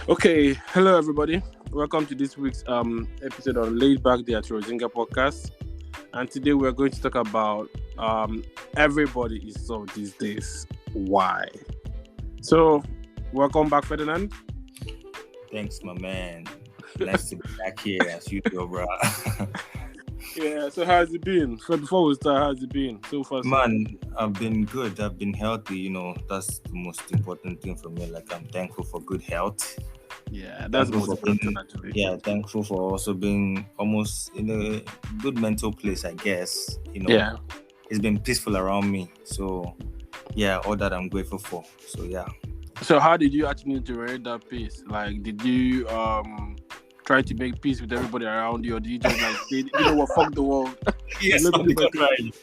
Okay, hello everybody. Welcome to this week's episode on Laid Back the Atrozinga podcast. And today we're going to talk about everybody is soft these days. Why? So, welcome back, Ferdinand. Thanks, my man. Nice to be back here as usual, bro. Yeah, so how's it been? So before we start, how's it been so far? Man, I've been good. I've been healthy. That's the most important thing for me. Like, I'm thankful for good health. Yeah, that's the most important actually. Yeah, thankful for also being almost in a good mental place, I guess. Yeah. It's been peaceful around me. So, yeah, all that I'm grateful for. So, yeah. So how did you actually generate that peace? Like, did you try to make peace with everybody around you, or did you just like say, you know what, fuck the world? Yes, on the contrary.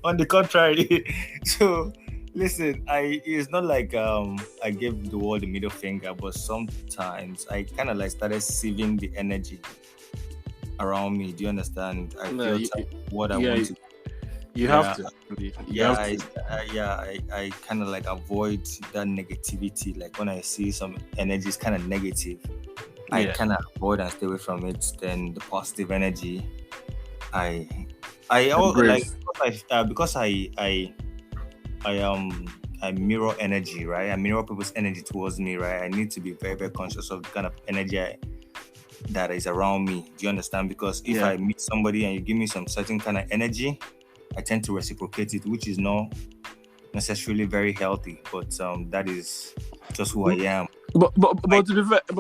On the contrary. So, listen, it's not like I gave the world the middle finger, but sometimes I kind of like started sieving the energy around me. Do you understand? I feel what I want to. You have to. I kind of like avoid that negativity. Like when I see some energy is kind of negative, I kind of avoid and stay away from it. Then the positive energy, I like because I mirror energy, right? I mirror people's energy towards me, right? I need to be very, very conscious of the kind of energy that is around me. Do you understand? Because if I meet somebody and you give me some certain kind of energy, I tend to reciprocate it, which is not necessarily very healthy. But that is just who I am. But to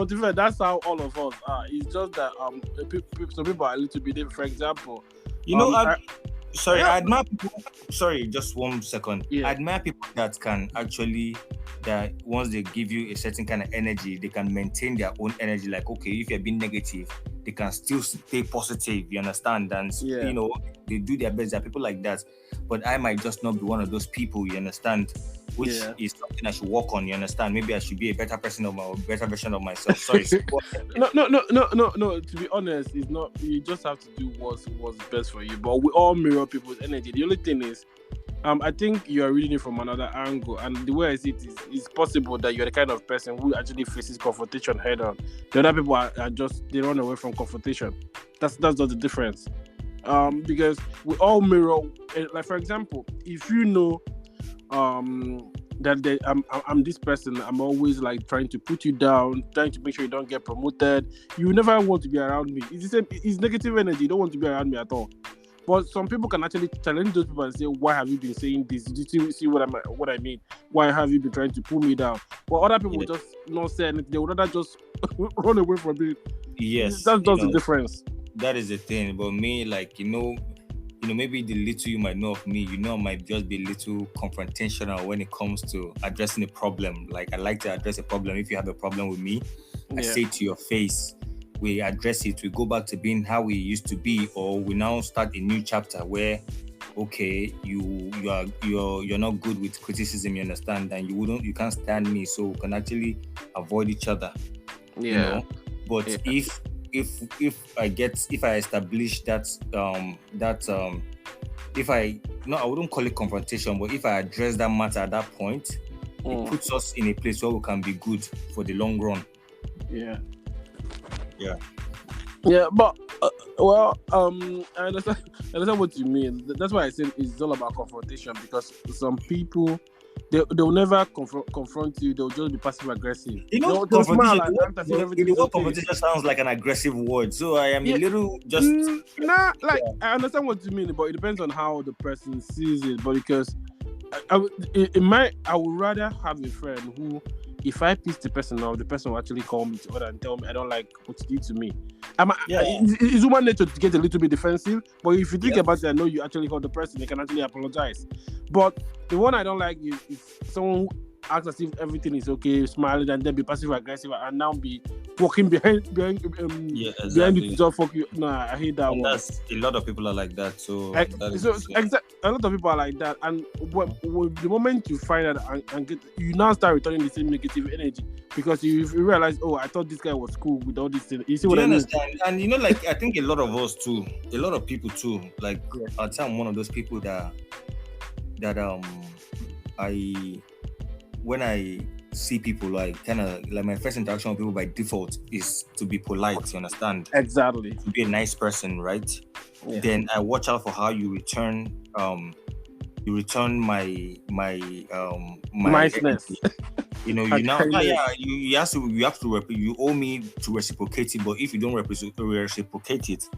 be fair, that's how all of us are. It's just that some people are a little bit different. For example, I admire people. Sorry, just 1 second. Yeah. I admire people that can actually, that once they give you a certain kind of energy, they can maintain their own energy. Like, okay, if you're being negative, they can still stay positive. You understand? And they do their best. There are people like that, but I might just not be one of those people. You understand? Which is something I should work on. You understand? Maybe I should be a better person or better version of myself. Sorry. No. To be honest, it's not. You just have to do what's best for you. But we all mirror people's energy. The only thing is, I think you are reading it from another angle, and the way I see it is, it's possible that you're the kind of person who actually faces confrontation head on. The other people are just, they run away from confrontation. That's just the difference. Because we all mirror. Like, for example, if you know, that I'm this person, I'm always like trying to put you down, trying to make sure you don't get promoted, you never want to be around me. It's the same. It's negative energy. You don't want to be around me at all. But some people can actually challenge those people and say, why have you been saying this? Did you see what I mean? Why have you been trying to pull me down? But other people will just not say anything. They would rather just run away from it. Yes. That's just the difference. That is the thing. But me, like, maybe the little you might know of me, I might just be a little confrontational when it comes to addressing a problem. Like, I like to address a problem. If you have a problem with me, I say to your face, we address it, we go back to being how we used to be, or we now start a new chapter where, okay, you're not good with criticism, you understand, and you can't stand me, so we can actually avoid each other. But if I establish that I wouldn't call it confrontation, but if I address that matter at that point, it puts us in a place where we can be good for the long run. Yeah, but I understand what you mean. That's why I said it's all about confrontation, because some people, they'll never confront you. They'll just be passive aggressive. The word confrontation sounds like an aggressive word, so I am a little just. I understand what you mean, but it depends on how the person sees it. But because I would rather have a friend who, if I piss the person off, the person will actually call me to order and tell me I don't like what you did to me. It's human nature to get a little bit defensive, but if you think about it, I know you actually hurt the person, they can actually apologize. But the one I don't like is someone who acts as if everything is okay, smiling, and then be passive aggressive and now be walking behind behind you to just fuck you. Nah, I hate that one. That's a lot of people are like that. So a lot of people are like that, and the moment you find out and you now start returning the same negative energy, because you realize, oh, I thought this guy was cool with all this thing. You see what I mean? And like, I think a lot of us too, a lot of people too. Like, I'd say I'm one of those people that when I see people, like kind of like my first interaction with people by default is to be polite. You understand? Exactly. To be a nice person, right? Yeah. Then I watch out for how you return my Niceness. energy. You know, you have to you owe me to reciprocate it, but if you don't reciprocate it,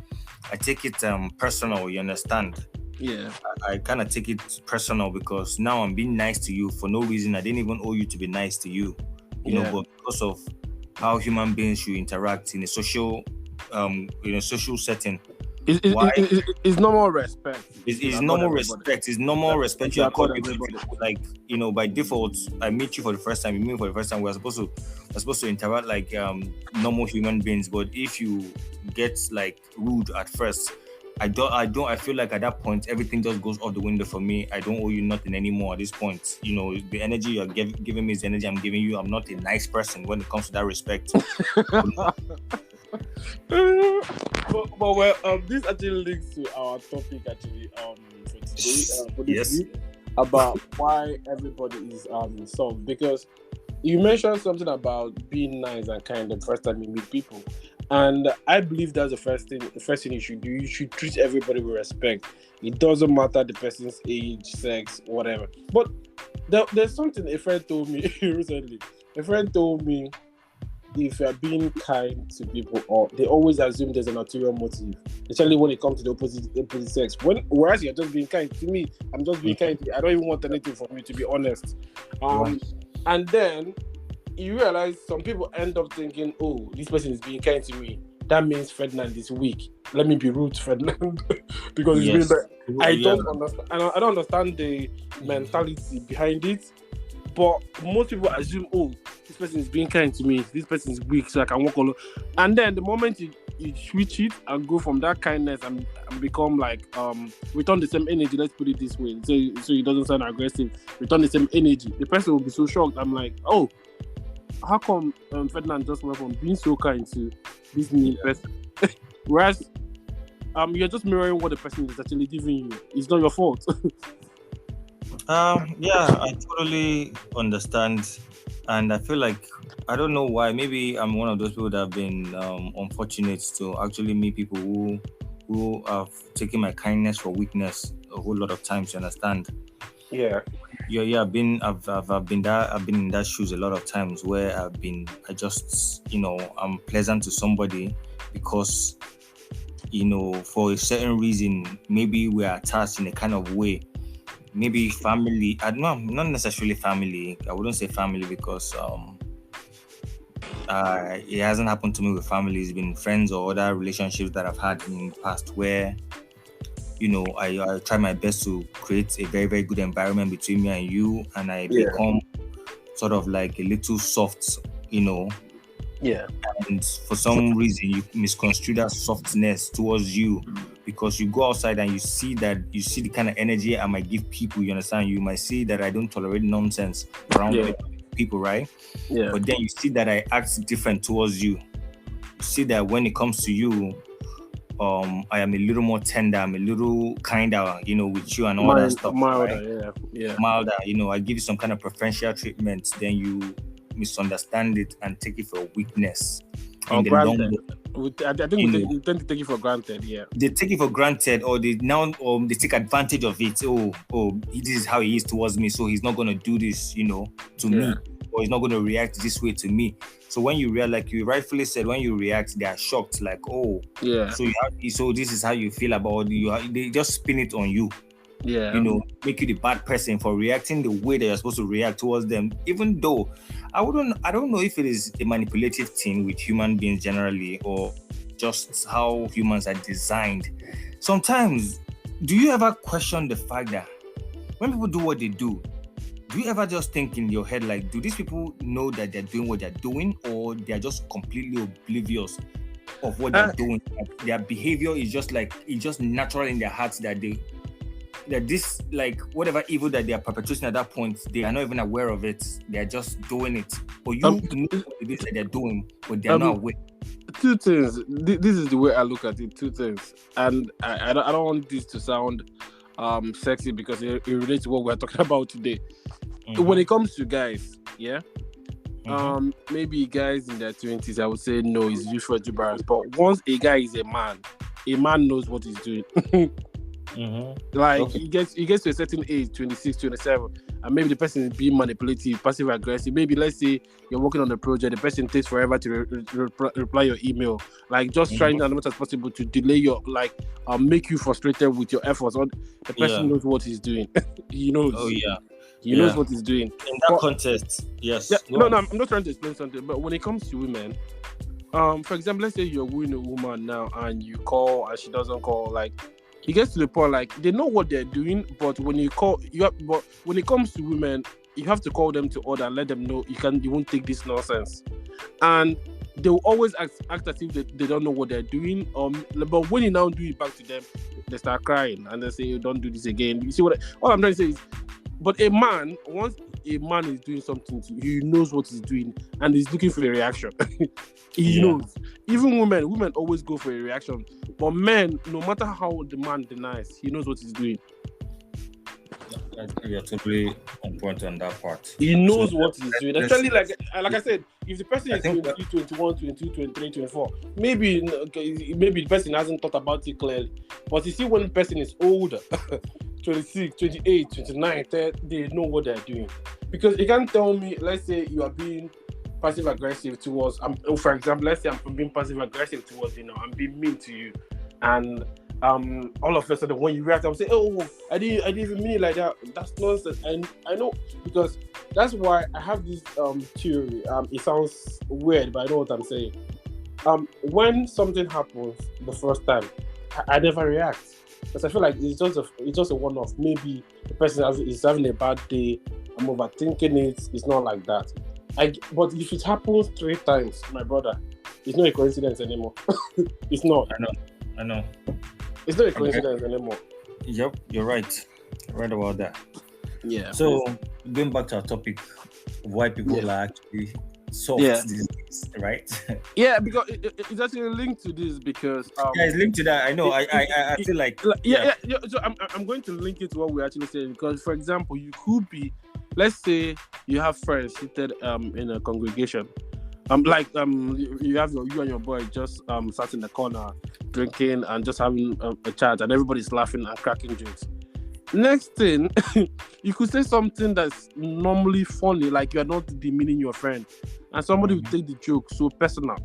I take it personal. You understand? Yeah. I kind of take it personal because now I'm being nice to you for no reason. I didn't even owe you to be nice to you, you know, but because of how human beings should interact in a social setting. It's normal respect. It's normal respect. It's normal respect you accord people. Like, you know, by default, I meet you for the first time. You meet me for the first time. We're supposed to interact like normal human beings. But if you get like rude at first, I feel like at that point everything just goes out the window for me. I don't owe you nothing anymore at this point. You know, the energy you're giving me is the energy I'm giving you. I'm not a nice person when it comes to that respect. But this actually links to our topic actually for this week about why everybody is soft, because you mentioned something about being nice and kind the first time you meet people, and I believe that's the first thing you should do. You should treat everybody with respect. It doesn't matter the person's age, sex, whatever. But there's something a friend told me recently. A friend told me, if you're being kind to people, or they always assume there's an ulterior motive, especially when it comes to the opposite sex. Whereas you're just being kind to me, I'm just being kind to you. I don't even want anything from you, to be honest. And then you realize some people end up thinking, oh, this person is being kind to me. That means Ferdinand is weak. Let me be rude to Ferdinand because it's really I don't understand. And I don't understand the mentality behind it. But most people assume, oh, this person is being kind to me. This person is weak, so I can walk alone. And then the moment you switch it and go from that kindness and become like return the same energy. Let's put it this way, so it doesn't sound aggressive. Return the same energy. The person will be so shocked. I'm like, oh, how come Ferdinand just went from being so kind to this mean person? Whereas you're just mirroring what the person is actually giving you. It's not your fault. I totally understand, and I feel like I don't know why. Maybe I'm one of those people that have been unfortunate to actually meet people who have taken my kindness for weakness a whole lot of times. You understand? Yeah. I've been in that shoes a lot of times where I just, you know, I'm pleasant to somebody because, you know, for a certain reason, maybe we are attached in a kind of way. Maybe family. Not necessarily family. I wouldn't say family because it hasn't happened to me with family. It's been friends or other relationships that I've had in the past where, you know, I try my best to create a very, very good environment between me and you, and I become sort of like a little soft, you know. Yeah. And for some reason, you misconstrue that softness towards you because you go outside and you see the kind of energy I might give people. You understand? You might see that I don't tolerate nonsense around people, right? Yeah. But then you see that I act different towards you. You see that when it comes to you, I am a little more tender. I'm a little kinder, you know, with you and all that stuff. Milder, right? Milder. You know, I give you some kind of preferential treatment. Then you misunderstand it and take it for weakness. Or granted. I think they tend to take it for granted. Yeah. They take it for granted, or they take advantage of it. Oh, this is how he is towards me, so he's not gonna do this, you know, to me, or he's not gonna react this way to me. So when you react, like you rightfully said, when you react, they are shocked, like, oh, yeah. So this is how you feel about you. They just spin it on you. Yeah. You know, make you the bad person for reacting the way that you're supposed to react towards them. Even though I don't know if it is a manipulative thing with human beings generally, or just how humans are designed. Sometimes, do you ever question the fact that when people do what they do you ever just think in your head, like, do these people know that they're doing what they're doing, or they're just completely oblivious of what they're doing? Like, their behavior is just like, it's just natural in their hearts that this, like, whatever evil that they are perpetrating at that point, they are not even aware of it. They are just doing it. Or you know what it is that they're doing, but they're not aware. Two things. This is the way I look at it. Two things. And I don't want this to sound sexy because it relates to what we're talking about today. Mm-hmm. When it comes to guys, yeah, Maybe guys in their 20s, I would say no, it's used for embarrassed. But once a guy is a man knows what he's doing. Like Okay. he gets to a certain age, 26, 27, and maybe the person is being manipulative, passive aggressive. Maybe let's say you're working on a project, the person takes forever to reply your email, like just trying as much as possible to delay your make you frustrated with your efforts. Or the person knows what he's doing. He knows. Oh yeah. He knows what he's doing. In that context, yes. Yeah, no, I'm not trying to explain something, but when it comes to women, for example, let's say you're with a woman now and you call and she doesn't call, like it gets to the point like they know what they're doing, but when you call, but when it comes to women, you have to call them to order and let them know you won't take this nonsense, and they will always act as if they don't know what they're doing. But when you now do it back to them, they start crying and they say, "You don't do this again." You see all I'm trying to say is, but a man, once a man is doing something to you, he knows what he's doing and he's looking for a reaction. He knows. Even women always go for a reaction. But men, no matter how the man denies, he knows what he's doing. You're totally on point on that part. He knows what he's doing. Especially like I said, if the person is 22, 21, 22, 23, 24, maybe the person hasn't thought about it clearly. But you see, when the person is older, 26, 28, 29, 30, they know what they're doing. Because you can't tell me, let's say you are being passive aggressive towards, for example, let's say I'm being passive aggressive towards you, I'm being mean to you, and all of a sudden when you react, I'll say, "Oh, I didn't even mean it like that." That's nonsense, and I know, because that's why I have this theory. It sounds weird, but I know what I'm saying. When something happens the first time, I never react, because I feel like it's just a one-off. Maybe the person is having a bad day. I'm overthinking it. It's not like that. But if it happens 3 times, my brother, it's not a coincidence anymore. It's not. I know. It's not a coincidence anymore. Yep, you're right. You're right about that. Yeah. So going back to our topic, why people are actually soft these days, right? Yeah, because it's actually linked to this because it's linked to that. I know. I feel like yeah. So I'm going to link it to what we're actually saying, because for example, you could be, let's say you have friends seated in a congregation. You have you and your boy just sat in the corner drinking and just having a chat, and everybody's laughing and cracking jokes. Next thing, you could say something that's normally funny, like you are not demeaning your friend, and somebody will take the joke so personal.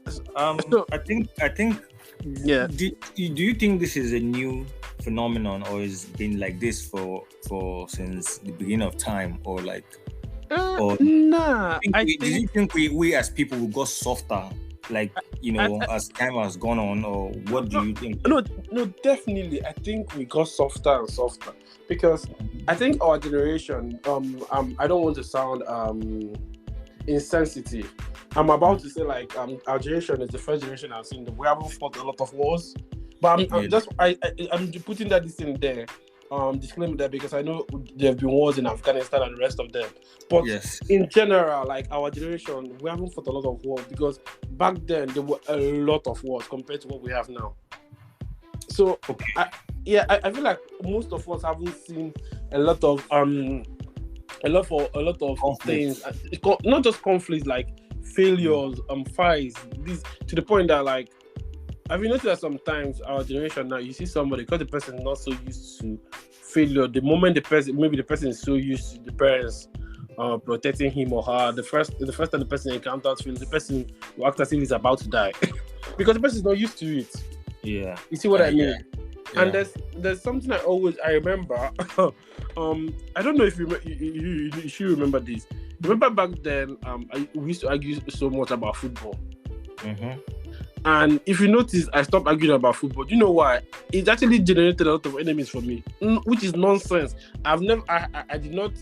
So, I think. Yeah. Do you think this is a new phenomenon, or has been like this for since the beginning of time, or like? Nah. Do you think we as people will go softer, like as time has gone on, or what do you think? No, definitely. I think we got softer and softer, because I think our generation. I don't want to sound insensitive. I'm about to say like our generation is the first generation I've seen that we haven't fought a lot of wars, but I'm putting that this in there. Disclaimer that, because I know there have been wars in Afghanistan and the rest of them, but in general, like our generation, we haven't fought a lot of wars, because back then there were a lot of wars compared to what we have now. So I feel like most of us haven't seen a lot of things, not just conflicts, like failures, fights, this, to the point that, like, have you noticed that sometimes our generation now, you see somebody, because the person is not so used to failure, the moment the person is so used to the parents protecting him or her, the first time the person encounters failure, the person will act as if he's about to die because the person is not used to it. Yeah, you see what I mean? Yeah. And there's something I remember. I don't know if you should remember this. Remember back then, we used to argue so much about football. And if you notice, I stopped arguing about football. Do you know why? It actually generated a lot of enemies for me, which is nonsense. I did not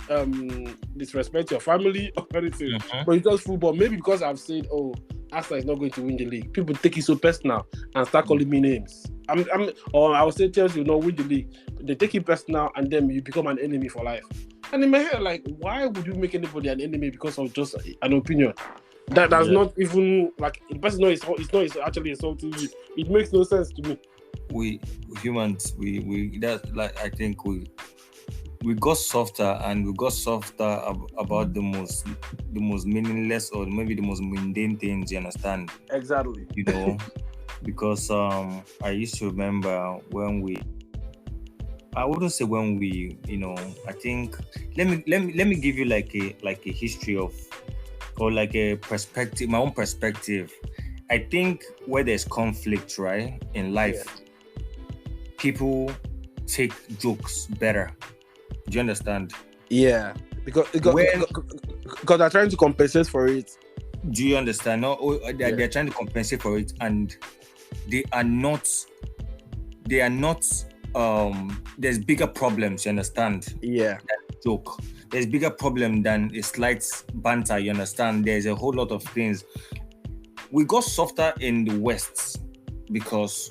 disrespect your family or anything, but it's just football. Maybe because I've said, "Oh, Arsenal is not going to win the league," people take it so personal and start calling me names. Or I would say Chelsea will not win the league. They take it personal, and then you become an enemy for life. And in my head, like, why would you make anybody an enemy because of just an opinion? That's not even, like, the person it's not actually insulting you. It makes no sense to me. We humans, we that, like, I think we got softer, and we got softer about the most meaningless, or maybe the most mundane things, you understand? Exactly. You know, because I used to remember when I wouldn't say when we, I think, let me give you like a history of, or like a perspective, my own perspective. I think where there's conflict, right, in life, people take jokes better. Do you understand? Yeah, because they're trying to compensate for it. Do you understand? No, they're trying to compensate for it, and they are not. There's bigger problems. You understand? Yeah. Joke. There's bigger problem than a slight banter. You understand? There's a whole lot of things. We got softer in the West because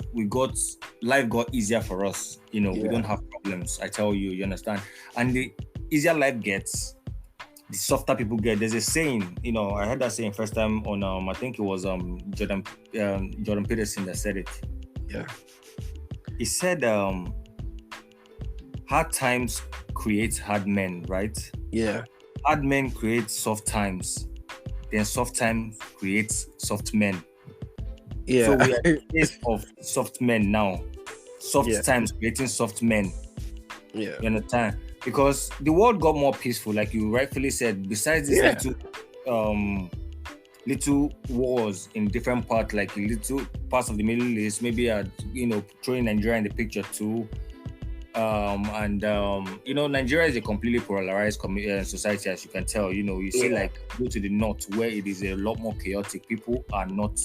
life got easier for us. We don't have problems. I tell you, you understand? And the easier life gets, the softer people get. There's a saying, I heard that saying first time on I think it was Jordan Peterson that said it. Yeah. He said hard times create hard men, right? Yeah. Hard men create soft times. Then soft times creates soft men. Yeah. So we are in the case of soft men now. Soft times creating soft men. Yeah. You understand? Because the world got more peaceful, like you rightfully said. Besides this little wars in different parts, like little parts of the Middle East, maybe throwing Nigeria in the picture too. Nigeria is a completely polarized society, as you can tell. You see, like, go to the north where it is a lot more chaotic. People are not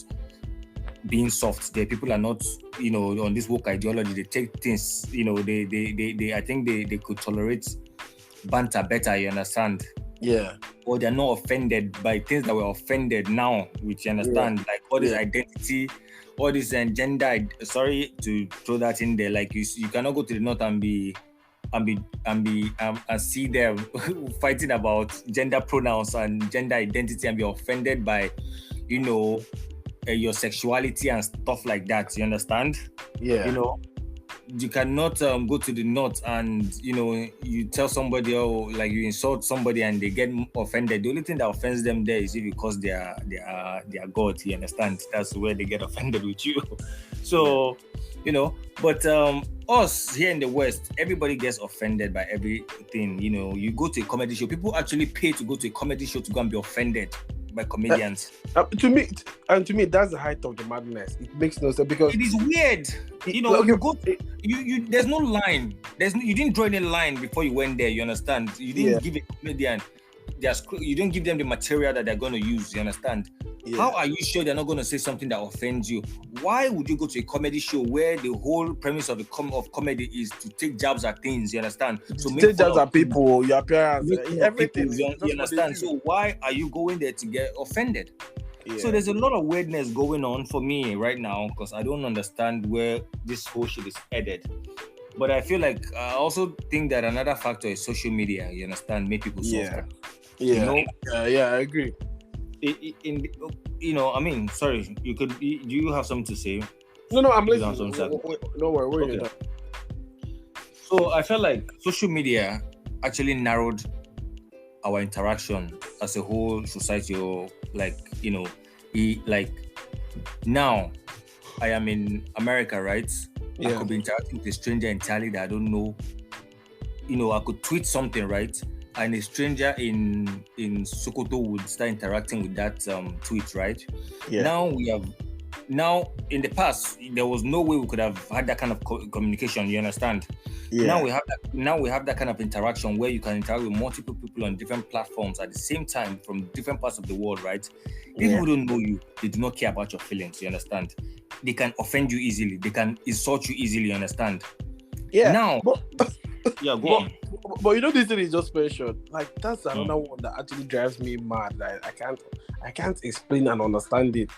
being soft there. People are not, on this woke ideology. They take things, they I think they could tolerate banter better, you understand? Yeah. Or they're not offended by things that were offended now, which you understand, like all this identity, all this gender. Sorry to throw that in there. Like you cannot go to the north and see them fighting about gender pronouns and gender identity and be offended by, your sexuality and stuff like that. You understand? Yeah. You cannot go to the north and you tell somebody, like you insult somebody and they get offended. The only thing that offends them there is if because they are God. You understand? That's where they get offended with you. So but us here in the West, everybody gets offended by everything. You go to a comedy show, people actually pay to go to a comedy show to go and be offended by comedians. To me, that's the height of the madness. It makes no sense because it is weird. You go. You there's no line. You didn't draw any line before you went there. You understand? You didn't give a comedian you didn't give them the material that they're going to use. You understand? Yeah. How are you sure they're not going to say something that offends you? Why would you go to a comedy show where the whole premise of comedy is to take jabs at things? You understand? So take jabs at people, your appearance, everything. You understand? So why are you going there to get offended? Yeah. So there's a lot of weirdness going on for me right now because I don't understand where this whole shit is headed. But I feel like I also think that another factor is social media. You understand? Make people softer. Yeah. I agree. I mean, sorry. Do you have something to say? No, I'm listening. No worry. Okay. So I felt like social media actually narrowed our interaction as a whole society, or now I am in America, right? Yeah. I could be interacting with a stranger entirely that I don't know. I could tweet something, right? And a stranger in Sokoto would start interacting with that tweet, right? Yeah. Now in the past, there was no way we could have had that kind of communication. You understand? Yeah. Now we have that kind of interaction where you can interact with multiple people on different platforms at the same time from different parts of the world, right? People who don't know you, they do not care about your feelings. You understand? They can offend you easily. They can insult you easily. You understand? Yeah. Now, go on. But this thing is just mentioned. Like that's another one that actually drives me mad. Like I can't explain and understand it.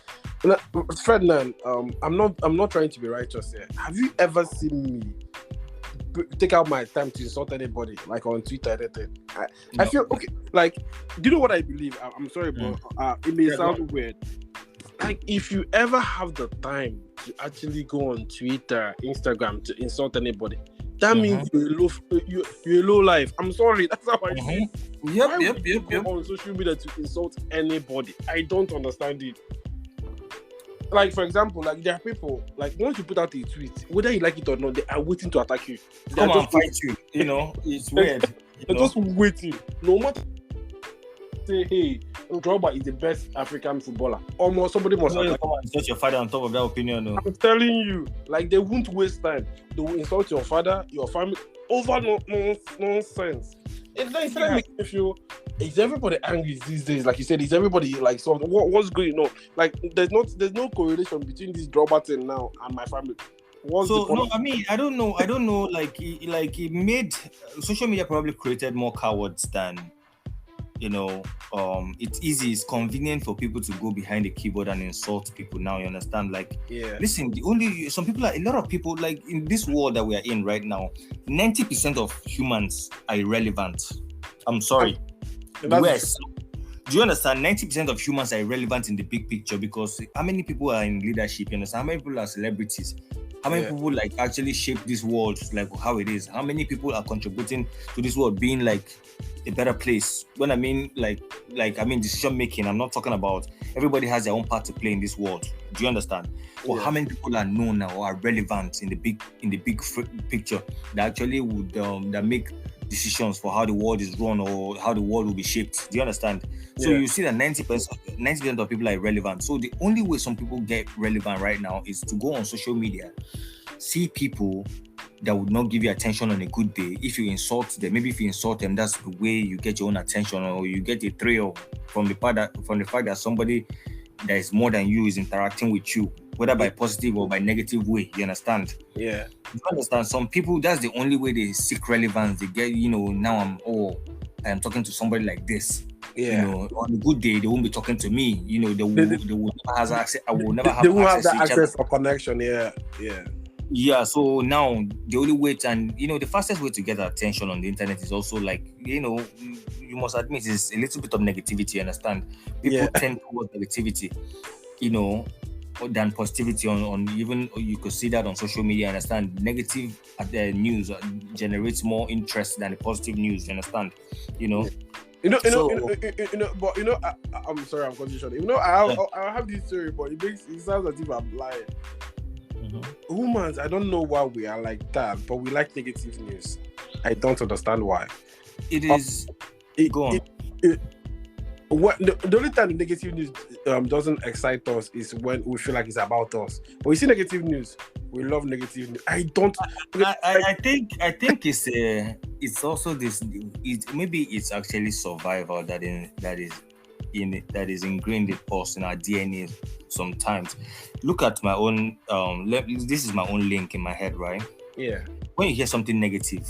Ferdinand, I'm not trying to be righteous here. Have you ever seen me take out my time to insult anybody, like on Twitter or anything? I feel okay. Like, do you know what I believe? I'm sorry, but it may sound weird. Like, if you ever have the time to actually go on Twitter, Instagram to insult anybody, that means you're a low life. I'm sorry, that's how I say. Yep. On social media to insult anybody, I don't understand it. Like, for example, like there are people, like once you put out a tweet, whether you like it or not, they are waiting to attack you. Come and fight you. You know, it's weird. They're just waiting. No matter say, hey, Drogba is the best African footballer. Almost somebody must come and insult your father on top of that opinion. No. I'm telling you, like they won't waste time. They will insult your father, your family over nonsense. It's like making me feel, is everybody angry these days? Like you said, is everybody like something? What's going on? Like there's no correlation between this Drogba thing now and my family. I don't know. Like it made social media probably created more cowards than, you know. It's easy, it's convenient for people to go behind the keyboard and insult people now. You understand? Like, listen, a lot of people, like in this world that we are in right now, 90% of humans are irrelevant. I'm sorry. Do you understand? 90% of humans are irrelevant in the big picture, because how many people are in leadership? You understand? How many people are celebrities? How many people like actually shape this world like how it is? How many people are contributing to this world being like a better place? When I mean like decision making, I'm not talking about everybody has their own part to play in this world. Do you understand? Or how many people are known now or are relevant in the big picture that actually would that make decisions for how the world is run or how the world will be shaped? Do you understand? So you see that 90% of people are irrelevant. So the only way some people get relevant right now is to go on social media, see people that would not give you attention on a good day. If you insult them, maybe if you insult them, that's the way you get your own attention, or you get a thrill from the fact that somebody that is more than you is interacting with you, whether by positive or by negative way. You understand? Yeah. You understand? Some people, that's the only way they seek relevance. They get, now I'm talking to somebody like this. Yeah. On a good day, they won't be talking to me. They will never have access. I will never have. They won't have that access or connection. Yeah. Yeah, so now the only way the fastest way to get attention on the internet is also like, you must admit, is a little bit of negativity, you understand? People tend towards negativity, than positivity on even, you could see that on social media, understand? Negative news generates more interest than the positive news, you understand? But I'm sorry, I'm confused. I have this theory, but it sounds as if I'm lying. Humans, I don't know why we are like that, but we like negative news. I don't understand why. It is. Go on. The only time the negative news doesn't excite us is when we feel like it's about us. But we see negative news, we love negative news. I think it's also this. Maybe it's actually survival that is ingrained in us, in our DNA. Sometimes, look at my own. This is my own link in my head, right? Yeah. When you hear something negative,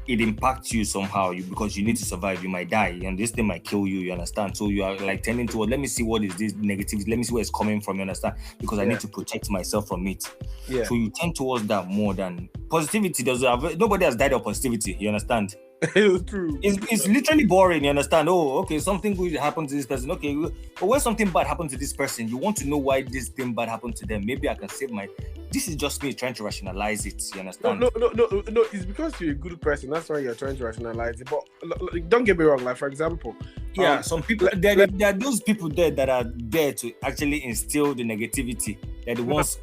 it impacts you somehow. Because you need to survive. You might die, and this thing might kill you. You understand? So you are like tending towards. Let me see what is this negative. Let me see where it's coming from. You understand? Because I need to protect myself from it. Yeah. So you tend towards that more than positivity. Nobody has died of positivity. You understand? It's true. It's literally boring, you understand? Oh, okay, something good happened to this person. Okay, but when something bad happened to this person, you want to know why this thing bad happened to them. Maybe I can save this is just me trying to rationalize it, you understand? No, it's because you're a good person. That's why you're trying to rationalize it. But don't get me wrong, like for example, some people, there are those people there that are there to actually instill the negativity. They're the ones,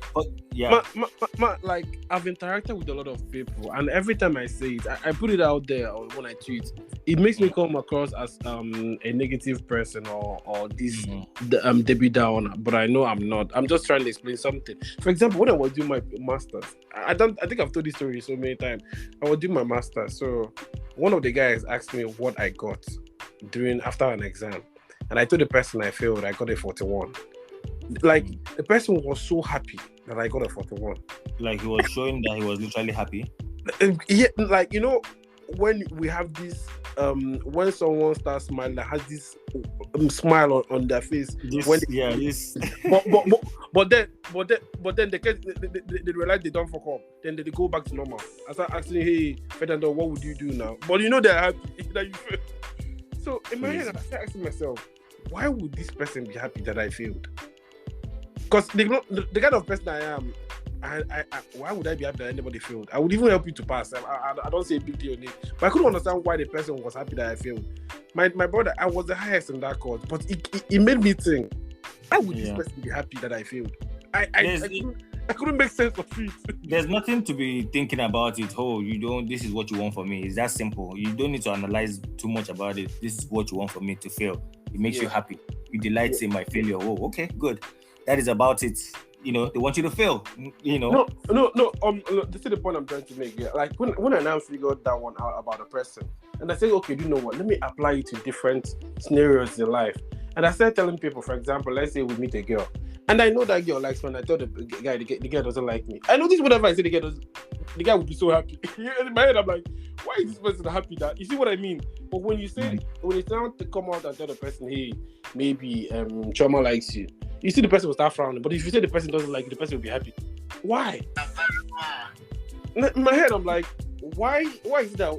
like I've interacted with a lot of people, and every time I say it, I put it out there, or when I tweet, it makes me come across as a negative person or this Debbie Downer, but I know I'm not. I'm just trying to explain something. For example, when I was doing my masters, I think I've told this story so many times. I was doing my masters, so one of the guys asked me what I got after an exam, and I told the person I failed. I got a 41. Like the person was so happy that I got a 41. Like he was showing that he was literally happy. Yeah, like when we have this when someone starts smiling, that has this smile on their face. But then they realize they don't fuck up. Then they go back to normal. I start asking, hey, Ferdinand, what would you do now? But they're happy that you failed. So in my head, I start asking myself, why would this person be happy that I failed? Because the kind of person I am, why would I be happy that anybody failed? I would even help you to pass. I don't say a big deal on it, but I couldn't understand why the person was happy that I failed. My brother, I was the highest in that course, but it made me think, why would this person be happy that I failed? I couldn't make sense of it. There's nothing to be thinking about it. Oh, this is what you want from me. It's that simple. You don't need to analyze too much about it. This is what you want from me to fail. It makes you happy. You delight in my failure. Oh, okay, good. That is about it. They want you to fail. No. This is the point I'm trying to make. Yeah. Like when I now figured that one out about a person, and I say, okay, do you know what? Let me apply it to different scenarios in life. And I started telling people, for example, let's say we meet a girl, and I know that girl likes when I tell the guy the girl doesn't like me. I notice whatever I say, the guy would be so happy. In my head, I'm like, why is this person happy? That you see what I mean? But when you say when it's time to come out and tell the person, hey, maybe Choma likes you, you see the person will start frowning. But if you say the person doesn't like you, the person will be happy. Why? In my head, I'm like, why is it that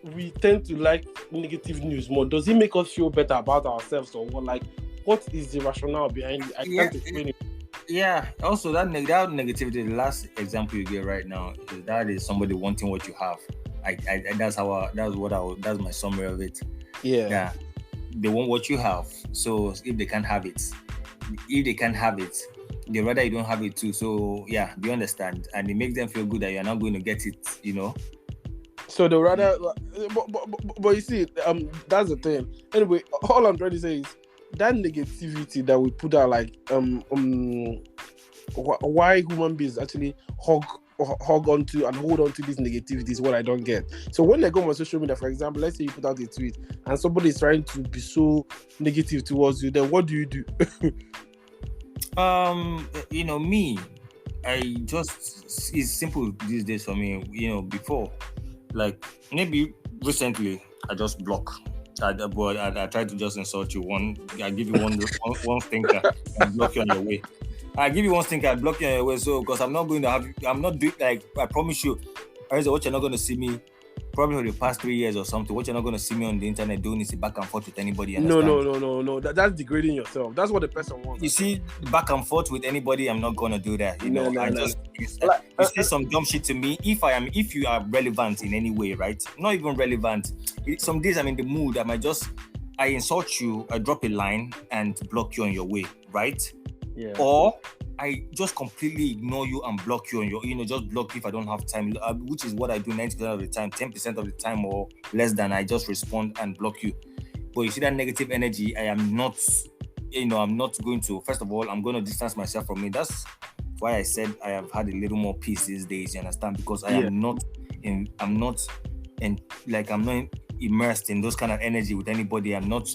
we tend to like negative news more? Does it make us feel better about ourselves, or what? Like, what is the rationale behind it? I can't explain it. Yeah. Also, that negativity, the last example you get right now, that is somebody wanting what you have. That's my summary of it. Yeah. They want what you have. So if they can't have it, they rather you don't have it too. So yeah, do you understand? And it makes them feel good that you're not going to get it. So they rather, but you see, that's the thing. Anyway, all I'm trying to say is that negativity that we put out, like why human beings actually hug onto and hold on to this negativity is what I don't get. So when they go on social media, for example, let's say you put out a tweet and somebody is trying to be so negative towards you, then what do you do? Me, it's simple these days for me. Before, like maybe recently, I just block. I try to just insult you. I give you one stinker and block you on your way. I give you one stinker and block you on your way. So, because I'm not doing, like, I promise you, what you're not going to see me, probably for the past 3 years or something, what you're not going to see me on the internet doing is back and forth with anybody. No. That's degrading yourself. That's what the person wants. You see, back and forth with anybody, I'm not going to do that. You say some dumb shit to me. If you are relevant in any way, right? Not even relevant. Some days I'm in the mood, I insult you, I drop a line and block you on your way, right? Yeah. Or I just completely ignore you and block you on your, just block you if I don't have time, which is what I do 90% of the time, 10% of the time or less than, I just respond and block you. But you see that negative energy, I am not, I'm not going to, first of all, I'm going to distance myself from it. That's why I said I have had a little more peace these days, you understand? Because I'm not immersed in those kind of energy with anybody. I'm not,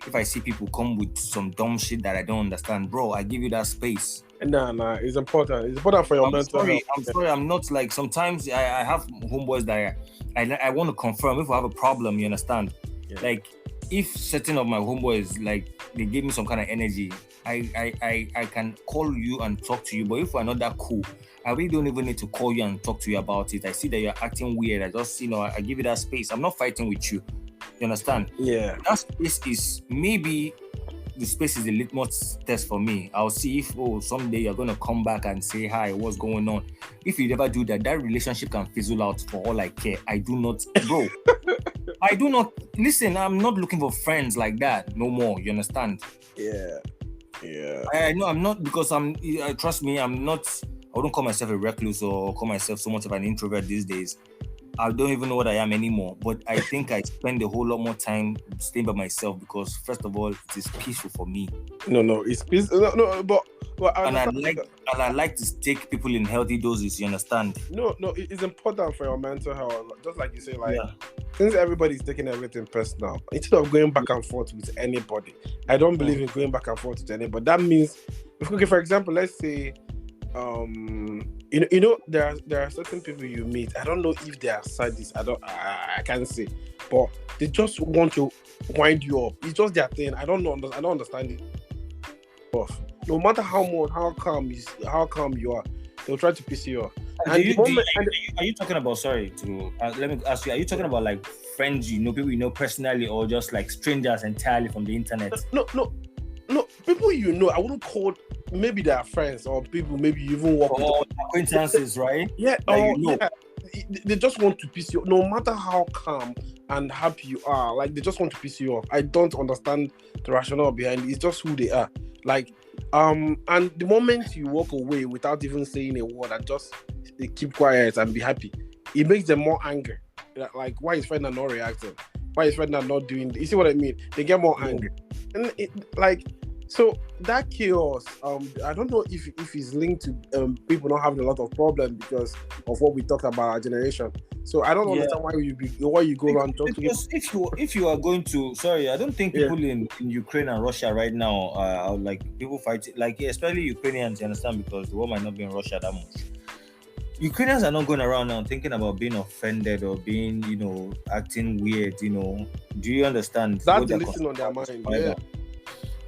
if I see people come with some dumb shit that I don't understand, bro, I give you that space. Nah, it's important. It's important for your mental health. I'm sorry, I'm not like, sometimes I have homeboys that I want to confirm if I have a problem, you understand? Yeah. Like, if certain of my homeboys, like, they give me some kind of energy, I can call you and talk to you, but if we're not that cool, I really don't even need to call you and talk to you about it. I see that you're acting weird. I just, I give you that space. I'm not fighting with you. You understand? Yeah. That space is, maybe the space is a litmus test for me. I'll see if, someday you're going to come back and say, hi, what's going on? If you never do that, that relationship can fizzle out for all I care. I do not, bro. I do not, listen, I'm not looking for friends like that no more. You understand? Yeah. I know I'm not, because trust me, I wouldn't call myself a recluse or call myself so much of an introvert these days. I don't even know what I am anymore, but I think I spend a whole lot more time staying by myself because, first of all, it is peaceful for me. No, it's peaceful. No, but I like to take people in healthy doses. You understand? No, it's important for your mental health. Just like you say, since everybody's taking everything personal, instead of going back and forth with anybody, I don't believe in going back and forth with anybody. That means, okay, for example, let's say, there are certain people you meet. I don't know if they are sadists. I can't say, but they just want to wind you up. It's just their thing. I don't understand it. No matter how calm you are, they'll try to piss you off. Are you talking about? Sorry to let me ask you. Are you talking about like friends people personally, or just like strangers entirely from the internet? No. People I wouldn't call maybe they are friends or people maybe you even work with. Or acquaintances, right? Yeah, Like, you know. yeah. They just want to piss you off. No matter how calm and happy you are, like they just want to piss you off. I don't understand the rationale behind it. It's just who they are. Like, and the moment you walk away without even saying a word and just keep quiet and be happy, it makes them more angry. Like, why is Ferdinand not reacting? Why is Ferdinand not doing this? You see what I mean? They get more angry. And so that chaos, I don't know if it's linked to people not having a lot of problems because of what we talked about our generation. So I don't understand why you go around talking. Because if you are going to, sorry, I don't think people in Ukraine and Russia right now are like people fighting, like especially Ukrainians, you understand, because the war might not be in Russia that much. Ukrainians are not going around now thinking about being offended or being, acting weird, Do you understand? That's the listen on their mind. Yeah.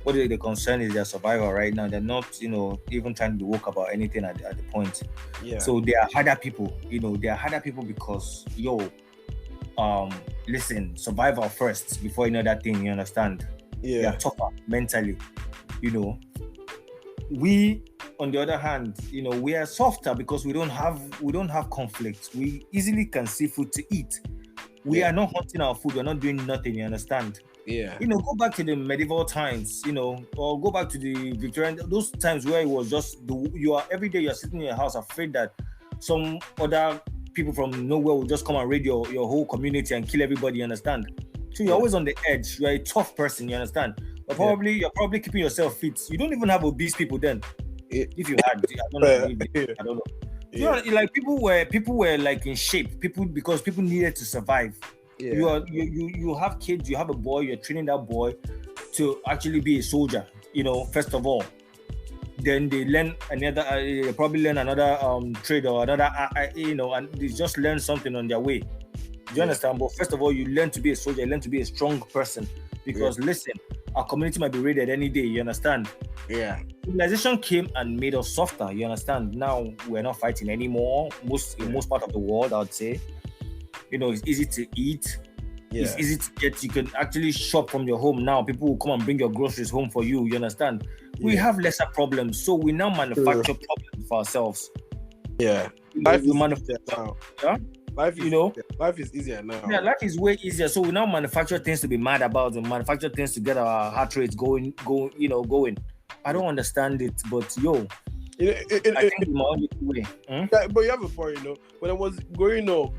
What the concern is their survival right now. They're not, even trying to be woke about anything at the point. Yeah. So they are harder people, they are harder people because, listen, survival first before any other thing, you understand? Yeah. They are tougher mentally, We, on the other hand, we are softer because we don't have conflict. We easily can see food to eat. We are not hunting our food. We're not doing nothing, you understand? Yeah. Go back to the medieval times, or go back to the Victorian, those times where it was just every day you're sitting in your house afraid that some other people from nowhere will just come and raid your whole community and kill everybody, you understand? So you're always on the edge. You're a tough person, you understand? But you're probably keeping yourself fit. You don't even have obese people then. If you had, I don't know. I don't know. Yeah. Like people were like in shape. Because people needed to survive. Yeah. You have kids, you have a boy, you're training that boy to actually be a soldier, first of all. Then they learn probably learn another trade or another, and they just learn something on their way. Do you understand? But first of all, you learn to be a soldier, you learn to be a strong person. Because listen, our community might be raided any day, you understand? Yeah. Civilization came and made us softer, you understand? Now we're not fighting anymore. In most part of the world, I would say. It's easy to eat. Yeah. It's easy to get. You can actually shop from your home now. People will come and bring your groceries home for you. You understand? Yeah. We have lesser problems, so we now manufacture problems for ourselves. Yeah, life is easier now. Yeah? Life is easier now. Yeah, life is way easier. So we now manufacture things to be mad about and manufacture things to get our heart rates going. I don't understand it, but I think it's my only way. But you have a point, When I was growing up,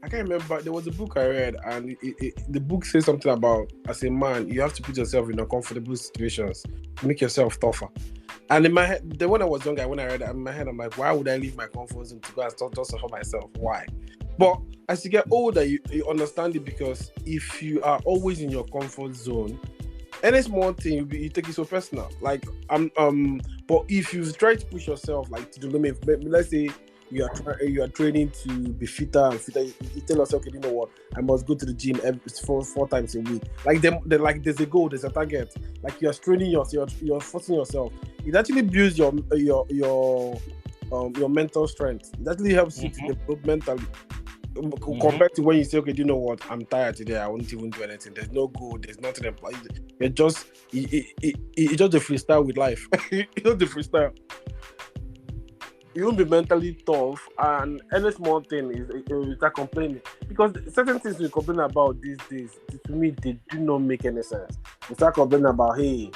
I can't remember. There was a book I read, and the book says something about, as a man, you have to put yourself in uncomfortable situations, make yourself tougher. And in my head, when I was younger, when I read it, in my head, I'm like, why would I leave my comfort zone to go and just suffer myself? Why? But as you get older, you understand it, because if you are always in your comfort zone, any small thing you take it so personal. Like but if you try to push yourself like to the limit, let's say you are training to be fitter and fitter. You tell yourself, okay, you know what? I must go to the gym four times a week. Like like there's a goal, there's a target. Like you're training yourself, you're forcing yourself. It actually builds your mental strength. It actually helps you to develop mentally. Compared to when you say, okay, do you know what? I'm tired today. I won't even do anything. There's no goal. There's nothing. It's just the freestyle with life. It's just the freestyle. You won't be mentally tough, and any small thing you start complaining, because certain things we complain about these days, to me, they do not make any sense. You start complaining about, hey,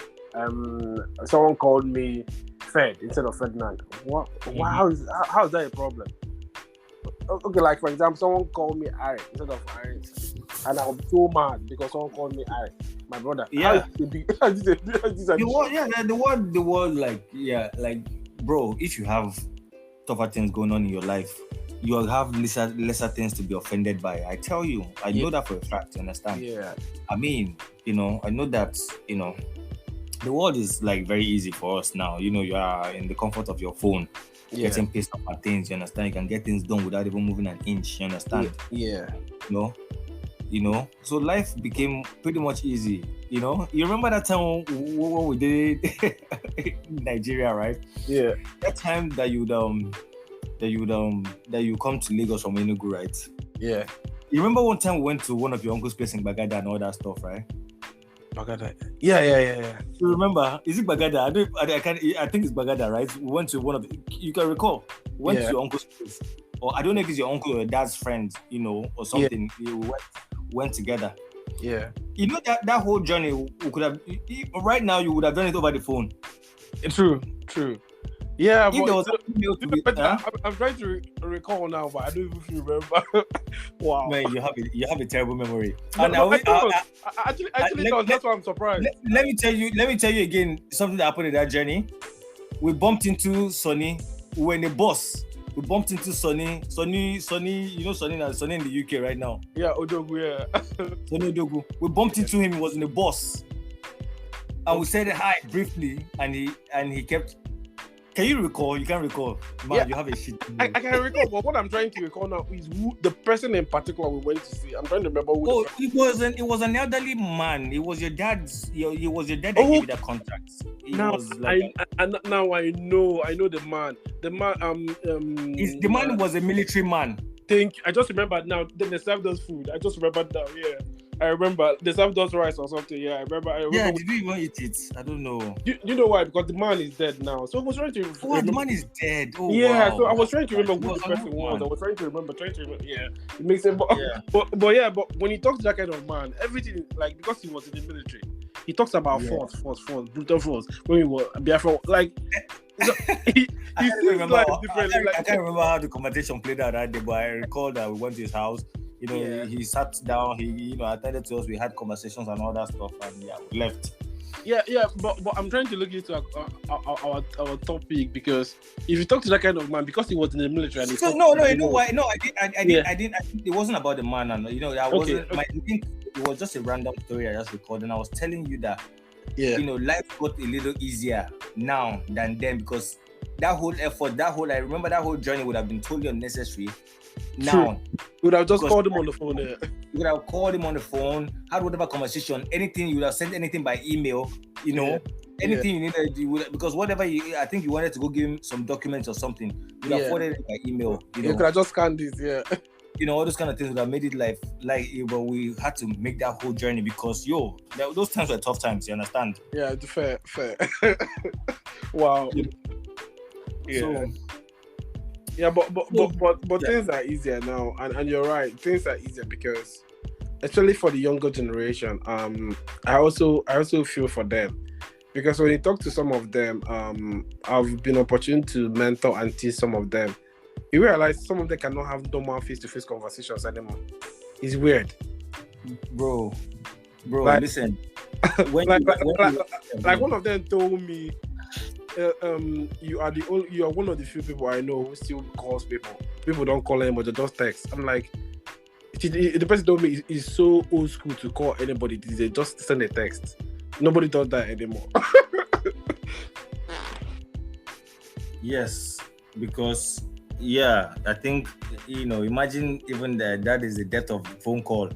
someone called me Fed instead of Ferdinand. What? How is that a problem? Okay, like for example, someone called me Ari instead of Iris, and I'm so mad because someone called me Ari, my brother. Yeah. The word, like, bro, if you have tougher things going on in your life, you'll have lesser things to be offended by. I tell you, I know that for a fact, you understand? Yeah. I mean, I know that, the world is like very easy for us now. You are in the comfort of your phone, getting pissed off at things, you understand? You can get things done without even moving an inch, you understand? Yeah. So life became pretty much easy. You remember that time when we did it in Nigeria, right? Yeah. That time that you come to Lagos from Enugu, right? Yeah. You remember one time we went to one of your uncle's place in Bagada and all that stuff, right? Bagada. Yeah. You remember? Is it Bagada? I think it's Bagada, right? We went to one of the, you can recall. We went to your uncle's place, or I don't know if it's your uncle or your dad's friend, or something. We went together. Yeah. That whole journey, we could have. Right now, you would have done it over the phone. True. Yeah, but I'm trying to recall now, but I don't even remember. Wow, man, you have a terrible memory. Actually, that's why I'm surprised. Let me tell you again something that happened in that journey. We bumped into Sonny. We were in a bus. We bumped into Sonny. Sonny, you know Sonny now. Sonny in the UK right now. Yeah, Odogu. Yeah. Sonny Odogu. We bumped into him. He was in a bus, and we said hi briefly, and he kept. Can you recall? You can't recall. Man, you have a shit. I can recall, but what I'm trying to recall now is who the person in particular we went to see. I'm trying to remember who. It was an elderly man. It was your dad's. It was your dad that gave you that contract. Now I know the man. The man was a military man. I just remembered now. Then they served us food. I just remembered now. Yeah. I remember they served us rice or something. Yeah, I remember. Yeah, did you even eat it? I don't know. You know why? Because the man is dead now. So I was trying to. The man is dead. Oh, yeah. Wow. So I was trying to remember who the person was. I was trying to remember. Yeah, it makes sense. But when he talks to that kind of man, everything like because he was in the military, he talks about force, brutal force. When we were Biafra, like. He seems like different. I can't remember how the conversation played out that day, but I recall that we went to his house. He sat down. He attended to us. We had conversations and all that stuff, and we left. Yeah. But I'm trying to look into our topic because if you talk to that kind of man, because he was in the military. And you know why? No, I didn't. It wasn't about the man, and that wasn't. I think it was just a random story I just recorded. And I was telling you that. Yeah. Life got a little easier now than then because that whole effort, I remember that whole journey would have been totally unnecessary. Now, you would have just called him on the phone. Yeah. You would have called him on the phone, had whatever conversation, anything. You would have sent anything by email. Anything you needed. Because whatever I think you wanted to go give him some documents or something. You would have forwarded it by email. You could have just scanned this. Yeah. All those kind of things would have made it but we had to make that whole journey because those times were tough times. You understand? Yeah, fair. Wow. Yeah. So, yeah, but things are easier now, and you're right. Things are easier because, especially for the younger generation, I also feel for them because when you talk to some of them, I've been opportune to mentor and teach some of them. You realize some of them cannot have normal face-to-face conversations anymore. It's weird, bro. Listen, one of them told me, you are one of the few people I know who still calls people. People don't call anymore; they just text. I'm like, the person told me it's so old school to call anybody. They just send a text. Nobody does that anymore. Yes, because. Yeah, I think imagine even that is the depth of phone call.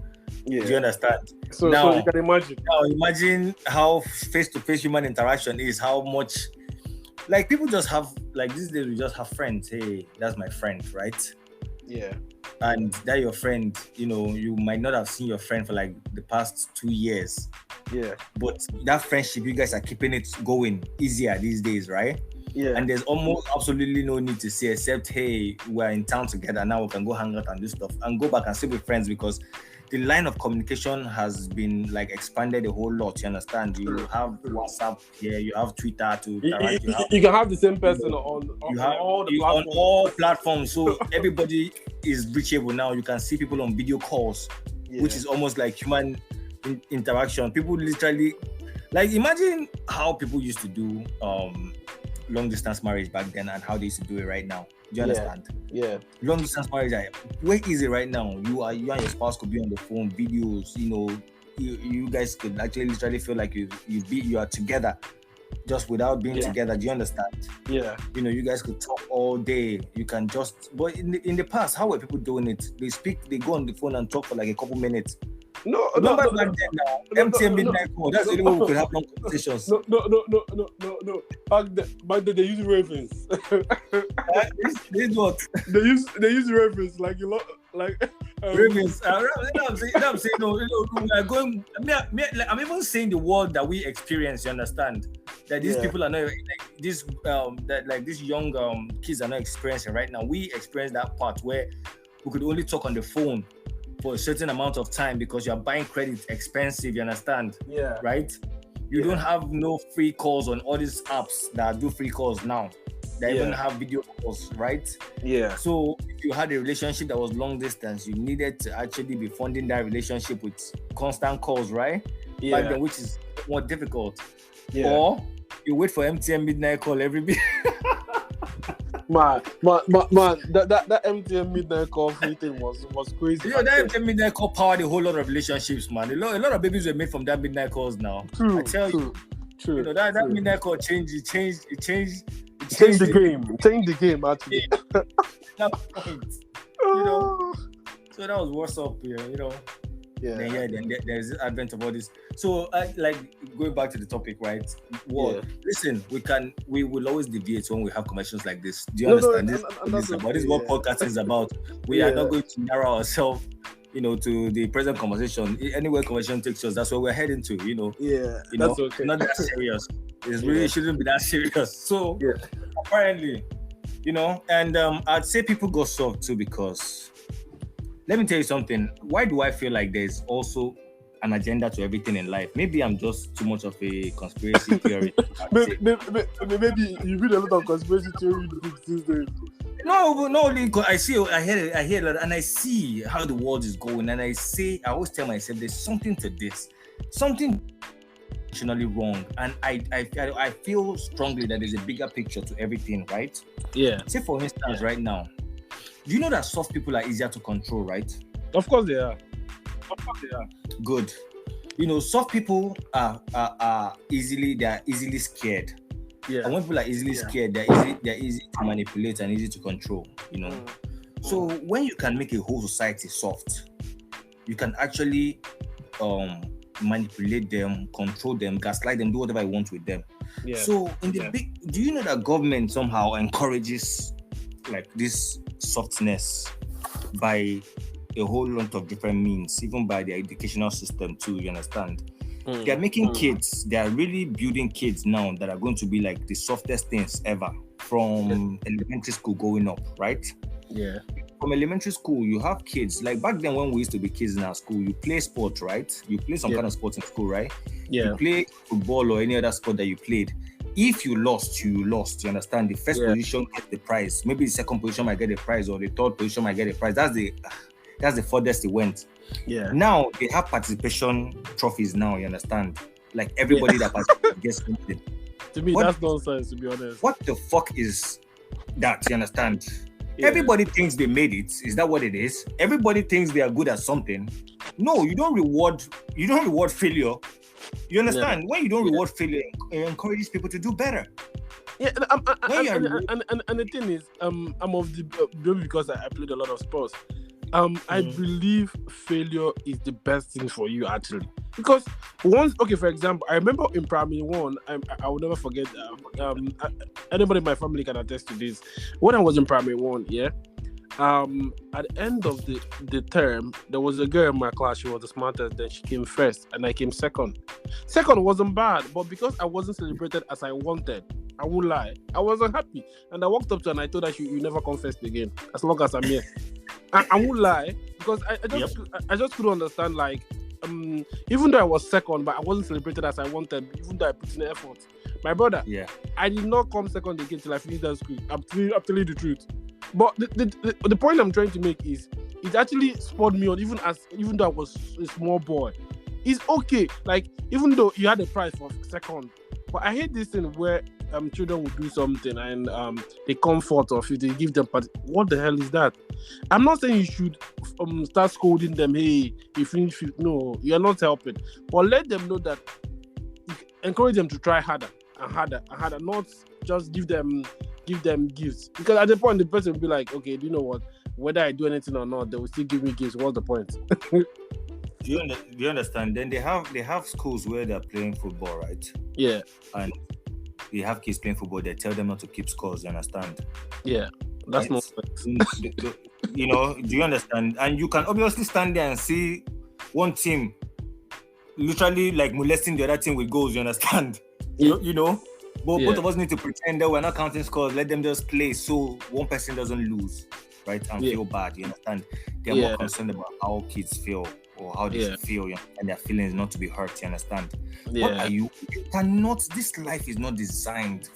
Yeah. Do you understand? So you can imagine. Now imagine how face-to-face human interaction is. How much, like people just have these days we just have friends. Hey, that's my friend, right? Yeah. And that your friend, you might not have seen your friend for the past 2 years. Yeah. But that friendship, you guys are keeping it going easier these days, right? Yeah. And there's almost absolutely no need to say except, hey, we're in town together now, we can go hang out and do stuff and go back and stay with friends because the line of communication has been expanded a whole lot. You understand? You have WhatsApp here, you have Twitter to interact. You can have the same person on all platforms. So everybody is reachable now. You can see people on video calls, which is almost like human interaction. People literally imagine how people used to do long distance marriage back then and how they used to do it right now. Do you understand? Yeah. Long distance marriage, where is it right now? You and your spouse could be on the phone, videos. You guys could actually literally feel like you are together, just without being together. Do you understand? Yeah. You guys could talk all day. You can just. But in the past, how were people doing it? They go on the phone and talk for a couple minutes. Remember back then now, MTN midnight call. That's the only way we could have long conversations. No. Back then they use ravens. This what? They use ravens Ravens, I'm saying, no, we are going. I'm even saying the world that we experience. You understand that these people are not like this. That like these young kids are not experiencing right now. We experience that part where we could only talk on the phone for a certain amount of time because you're buying credit expensive. You understand? Yeah. Right. You don't have no free calls on all these apps that do free calls now. They even have video calls, right? Yeah. So if you had a relationship that was long distance, you needed to actually be funding that relationship with constant calls, right? Yeah. Back then, which is more difficult. Yeah. Or you wait for MTN midnight call every bit. Man, that MTN midnight call free thing was crazy. You know, that MTN midnight call powered a whole lot of relationships, man. A lot of babies were made from that midnight calls now. True, I tell you. True. You know, that midnight call changed the game. Changed the game, actually. That point. You know. So that was what's up here, you know. Yeah. Then there's the advent of all this. So like going back to the topic, right? Listen, we will always deviate when we have conversations like this. Do you understand this? This is what podcasting is about. We are not going to narrow ourselves, you know, to the present conversation. Anywhere conversation takes us, that's where we're heading to, you know. Yeah. You know, okay. Not that serious. It's really shouldn't be that serious. So apparently, you know, and I'd say people got soft too because let me tell you something. Why do I feel like there's also an agenda to everything in life? Maybe I'm just too much of a conspiracy theory. maybe you read a lot of conspiracy theory books these days. No, I hear a lot, and I see how the world is going, and I always tell myself there's something to this, something intentionally wrong, and I feel strongly that there's a bigger picture to everything, right? Yeah. Say for instance, right now, do you know that soft people are easier to control, right? Of course they are. Good. You know, soft people are easily scared. Yeah. And when people are easily scared, they're easy to manipulate and easy to control, you know. So when you can make a whole society soft, you can actually manipulate them, control them, gaslight them, do whatever you want with them. Yeah. So in the do you know that government somehow encourages like this softness by a whole lot of different means, even by the educational system too, you understand? They are making kids, they are really building kids now that are going to be like the softest things ever from elementary school going up, right? Yeah. From elementary school, you have kids, like back then when we used to be kids in our school, you play sports, right? You play some kind of sport in school, right? Yeah. You play football or any other sport that you played. If you lost, you understand? The first position gets the prize. Maybe the second position might get the prize, or the third position might get the prize. That's the furthest it went. Yeah. Now they have participation trophies now, you understand? Like everybody that participates gets something. To me, that's nonsense, to be honest. What the fuck is that? You understand? Yeah. Everybody thinks they made it. Is that what it is? Everybody thinks they are good at something. No, you don't reward failure. You understand? When you don't reward failure, it encourages people to do better. Yeah, and the thing is, I'm of the because I played a lot of sports. I believe failure is the best thing for you actually, because for example, I remember in primary one, I will never forget. Anybody in my family can attest to this. When I was in primary one, at the end of the term, there was a girl in my class. She was the smartest. Then she came first, and I came second. Second wasn't bad, but because I wasn't celebrated as I wanted, I won't lie, I wasn't happy. And I walked up to her and I told her, you never confessed again, as long as I'm here. I won't lie, because I just couldn't understand, like, even though I was second, but I wasn't celebrated as I wanted, even though I put in the effort. My brother, I did not come second again till I finished that school. I'm telling you the truth. But the point I'm trying to make is, it actually spurred me on, even though I was a small boy. It's okay, like, even though you had a prize for second. But I hate this thing where children will do something and they comfort or if they give them what the hell is that? I'm not saying you should start scolding them. Hey, you finish fifth. No, you're not helping. But let them know that encourage them to try harder and harder and harder. Not just give them gifts, because at the point the person will be like, okay, do you know what? Whether I do anything or not, they will still give me gifts. What's the point? Do you understand? Then they have schools where they're playing football, right? Yeah. And they have kids playing football. They tell them not to keep scores. You understand? Yeah, that's not. do you understand? And you can obviously stand there and see one team literally like molesting the other team with goals, you understand? But both of us need to pretend that we're not counting scores. Let them just play so one person doesn't lose, right? And feel bad, you understand? They're more concerned about how kids feel or how they feel, and their feelings not to be hurt, you understand? What are you cannot, this life is not designed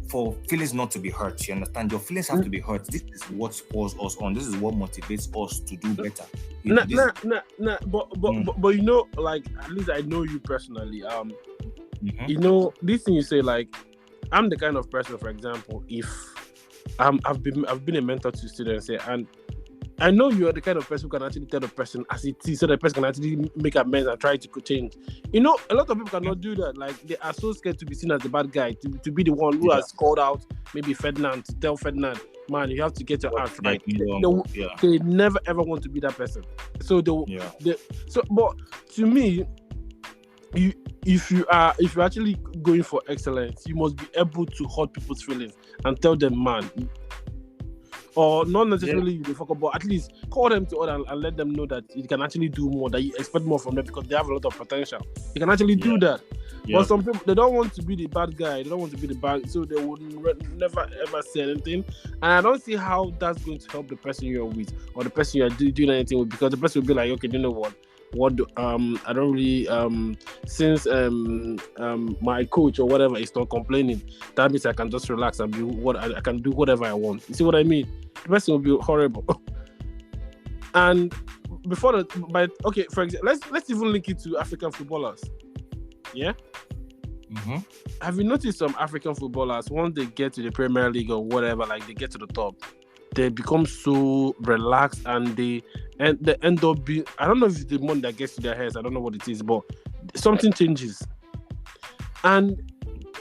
for feelings not to be hurt, you understand? Your feelings have to be hurt. This is what spurs us on. This is what motivates us to do better. But like, at least I know you personally. This thing you say, like, I'm the kind of person, for example, if I've been a mentor to students here, and I know you are the kind of person who can actually tell the person as it is, so the person can actually make amends and try to change. A lot of people cannot do that. Like, they are so scared to be seen as the bad guy, to be the one who has called out maybe Ferdinand, to tell Ferdinand, man, you have to get your act right. They never ever want to be that person. So but to me, if you're actually going for excellence, you must be able to hurt people's feelings and tell them, man. Or not necessarily you fuck up, but at least call them to order and let them know that you can actually do more, that you expect more from them because they have a lot of potential. You can actually do that. But some people, they don't want to be the bad guy. They don't want to be the bad, so they would never ever say anything. And I don't see how that's going to help the person you're with or the person you're doing anything with, because the person will be like, okay, you know what? I don't really since my coach or whatever is not complaining, that means I can just relax and I can do whatever I want. You see what I mean? The person will be horrible. And for example, let's even link it to African footballers. Yeah. Mm-hmm. Have you noticed some African footballers, once they get to the Premier League or whatever, like they get to the top, they become so relaxed and they end up being, I don't know if it's the money that gets to their heads, I don't know what it is, but something changes. And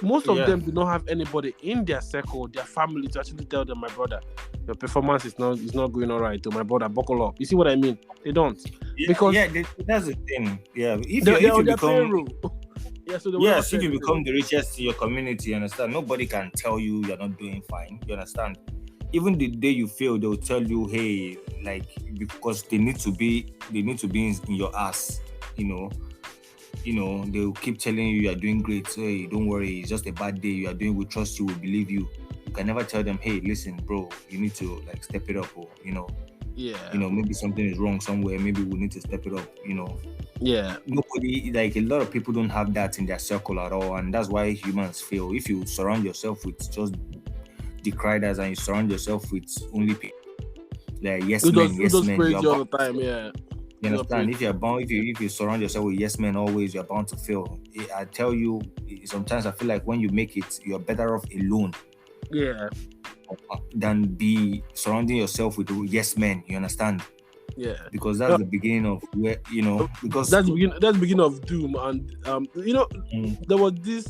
most of them do not have anybody in their circle, their family, to actually tell them, my brother, your performance is not going all right, my brother, buckle up. You see what I mean? They don't. Because that's the thing. Yeah. If you become the richest in your community, you understand? Nobody can tell you you're not doing fine. You understand? Even the day you fail, they'll tell you, hey, like, because they need to be in your ass, they'll keep telling you are doing great. So, hey, don't worry, it's just a bad day. We trust you, we believe you. You can never tell them, hey, listen, bro, you need to like step it up, or maybe something is wrong somewhere. Maybe we need to step it up. Nobody, like, a lot of people don't have that in their circle at all, and that's why humans fail. If you surround yourself with just decriers and you surround yourself with only people like yes men, all the time, you understand? If you surround yourself with yes men always, you're bound to fail. I tell you, sometimes I feel like when you make it, you're better off alone than be surrounding yourself with yes men, you understand? Because that's the beginning of where because that's the beginning of doom. And there was this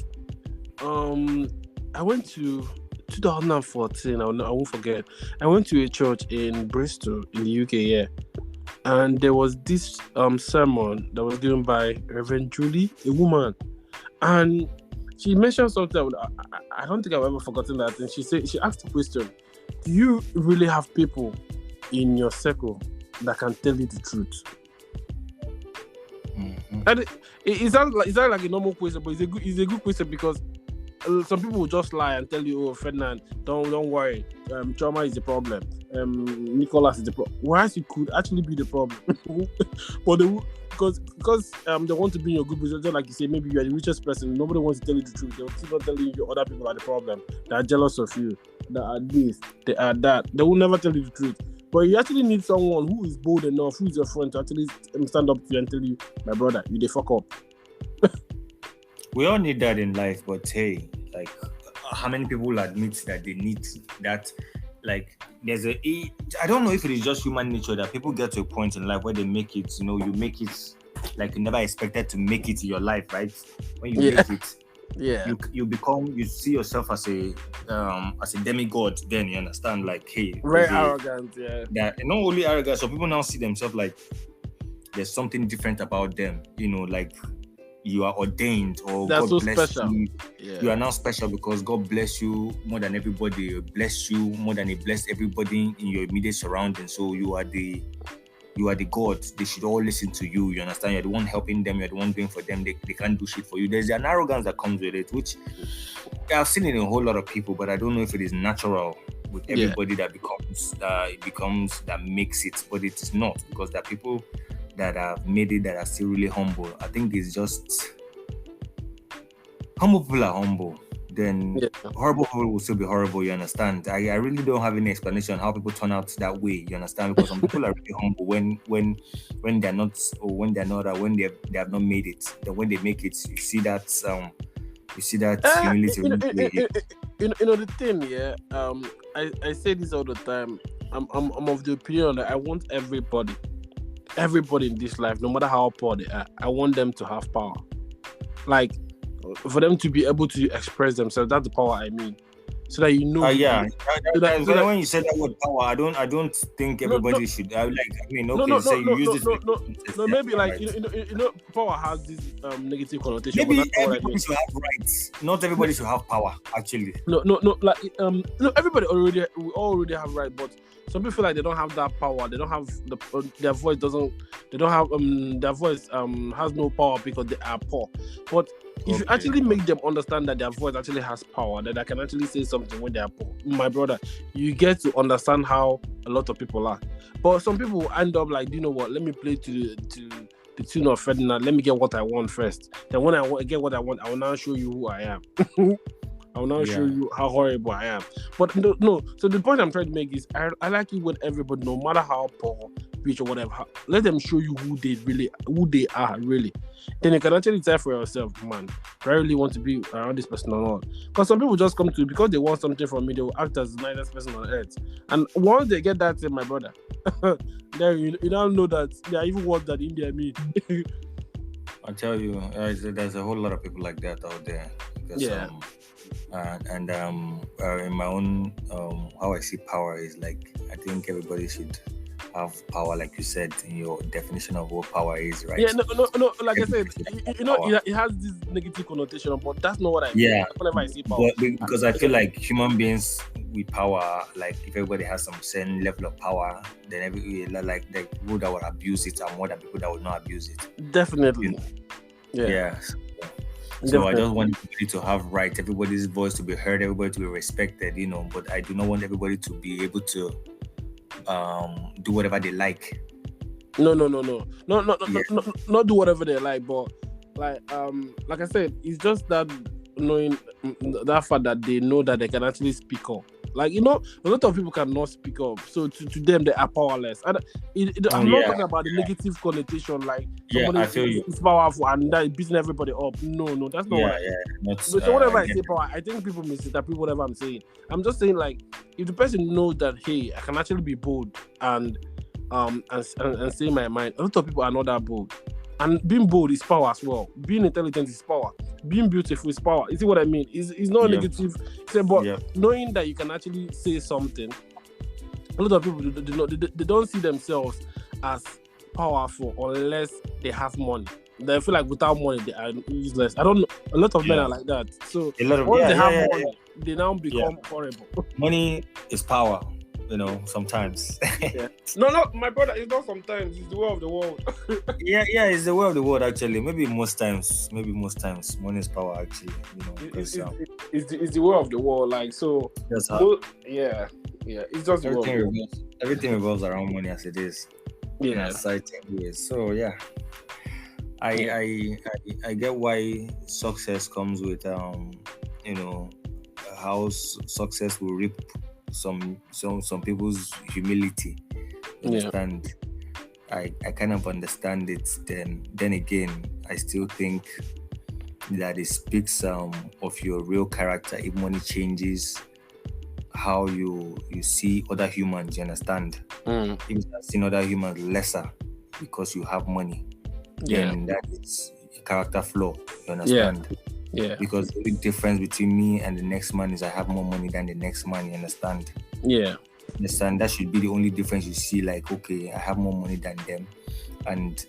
I went to 2014, I won't forget. I went to a church in Bristol in the UK, and there was this sermon that was given by Reverend Julie, a woman, and she mentioned something. I don't think I've ever forgotten that. And she asked a question: do you really have people in your circle that can tell you the truth? Mm-hmm. And it sounds like a normal question, but it's a good question, because some people will just lie and tell you, oh, Ferdinand, don't worry, trauma is the problem, Nicholas is the problem. Whereas it could actually be the problem. But because they want to be in your good position, just like you say, maybe you are the richest person, nobody wants to tell you the truth. They'll keep on telling you other people are the problem, they are jealous of you, they are this, they are that. They will never tell you the truth. But you actually need someone who is bold enough, who is your friend, to actually stand up to you and tell you, my brother, you dey fuck up. We all need that in life, but hey, like, how many people admit that they need that? Like, I don't know if it is just human nature that people get to a point in life where they make it, you make it like you never expected to make it in your life, right? When you make it, you see yourself as a demigod. Then you understand, like, hey, very arrogant, that not only arrogant, so people now see themselves like there's something different about them, like. you are ordained, or That's so God bless special. you. Yeah. You are now special because God bless you more than everybody. Bless you more than He blessed everybody in your immediate surroundings. So you are the God. They should all listen to you. You understand? You're the one helping them. You're the one doing for them. They can't do shit for you. There's an arrogance that comes with it, which I've seen in a whole lot of people, but I don't know if it is natural with everybody that becomes that makes it, but it is not, because there are people that have made it that are still really humble. I think it's just humble people are humble. Then horrible people will still be horrible. You understand? I really don't have any explanation how people turn out that way. You understand? Because some people are really humble when they're not, or when they're not, or when they have not made it. Then when they make it, you see that humility. The thing, yeah. I say this all the time. I'm of the opinion that I want everybody in this life, no matter how poor they are, I want them to have power. Like, for them to be able to express themselves. That's the power I mean. So that you know. When you said that word power, I don't think everybody should. Maybe like power has this negative connotation. Maybe everybody should have rights. Not everybody should have power. Actually, everybody we already have rights, but some people feel like they don't have that power. They don't have their voice doesn't. They don't have their voice has no power because they are poor. But if you actually make them understand that their voice actually has power, that they can actually say something when they are poor, my brother, you get to understand how a lot of people are. But some people end up like, you know what? Let me play to the tune of Ferdinand. Let me get what I want first. Then when I get what I want, I will now show you who I am. I will now show you how horrible I am. But no. So the point I'm trying to make is, I like it when everybody, no matter how poor, rich or whatever, let them show you who they are really. Then you can actually tell for yourself, man, do I really want to be around this person or not? Because some people just come to, because they want something from me, they will act as the nicest person on earth. And once they get that, my brother, then you now know that they are even worse than India me. I tell you, there's a whole lot of people like that out there. Because, in my own how I see power is like, I think everybody should have power, like you said in your definition of what power is, right? Yeah, no. Like I said, it has this negative connotation, but that's not what I mean. Yeah. Whenever I see power, because I feel like human beings with power, like if everybody has some certain level of power, then like the people that would abuse it are more than people that would not abuse it. Definitely. Yeah. So I just want everybody to have rights, everybody's voice to be heard, everybody to be respected, but I do not want everybody to be able to do whatever they like. No, not do whatever they like, but like I said, it's just that knowing that fact that they know that they can actually speak up. Like, a lot of people cannot speak up, so to them they are powerless. And I'm not talking about the negative connotation, like somebody is powerful and that beating everybody up. No, that's not what I mean. So whenever I say power, I think people misinterpret whatever I'm saying. I'm just saying, like, if the person knows that, hey, I can actually be bold and say my mind. A lot of people are not that bold. And being bold is power as well. Being intelligent is power. Being beautiful is power. You see what I mean? It's not negative. But knowing that you can actually say something, a lot of people they don't see themselves as powerful unless they have money. They feel like without money they are useless. I don't know. A lot of men are like that. So once they have money, they now become horrible. Money is power. Sometimes. No, my brother, it's not sometimes. It's the way of the world. It's the way of the world, actually. Maybe most times, money is power, actually. It's the way of the world, like, so. That's how. It's just everything revolves around money as it is. Yeah. So I get why success comes with how success will reap some people's humility. Understand? I kind of understand it. Then again, I still think that it speaks of your real character if money changes how you see other humans. You understand? If you start seeing other humans lesser because you have money, then that is a character flaw. You understand? Yeah. Because the big difference between me and the next man is I have more money than the next man. You understand? Yeah. Understand? That should be the only difference you see. Like, okay, I have more money than them, and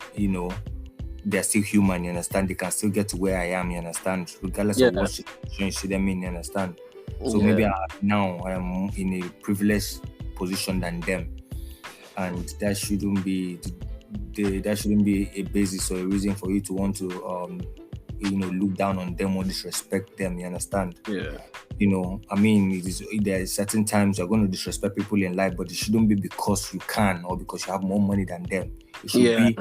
they're still human, you understand? They can still get to where I am, you understand? Regardless Yeah. of what situation you see them in, you understand? So maybe now I am in a privileged position than them, and that shouldn't be a basis or a reason for you to want to look down on them or disrespect them, you understand? Yeah. I mean, there are certain times you're going to disrespect people in life, but it shouldn't be because you can or because you have more money than them. It should be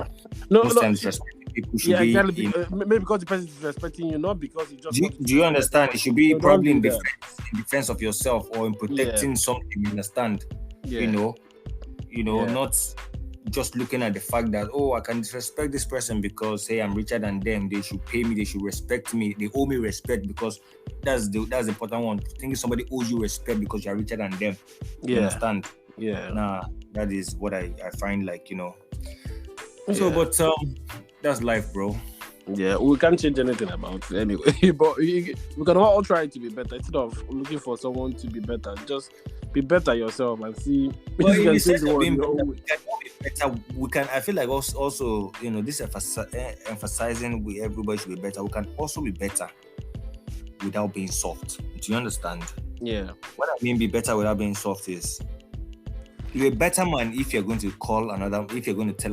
most times disrespecting people should be exactly. Maybe because the person is disrespecting you, not because you just do you understand? It should be probably in defense of yourself or in protecting something, you understand? Not just looking at the fact that, I can disrespect this person because, hey, I'm richer than them. They should pay me. They should respect me. They owe me respect because that's the important one. Thinking somebody owes you respect because you're richer than them. You understand? Yeah. Nah, that is what I find like, So, but that's life, bro. Yeah, we can't change anything about it anyway. But we can all try to be better instead of looking for someone to be better. Just be better yourself and see. Well, in the sense of being better, we can all be better. We can. I feel like also this emphasizing everybody should be better. We can also be better without being soft. Do you understand? Yeah. What I mean, be better without being soft is you're a better man if you're going to tell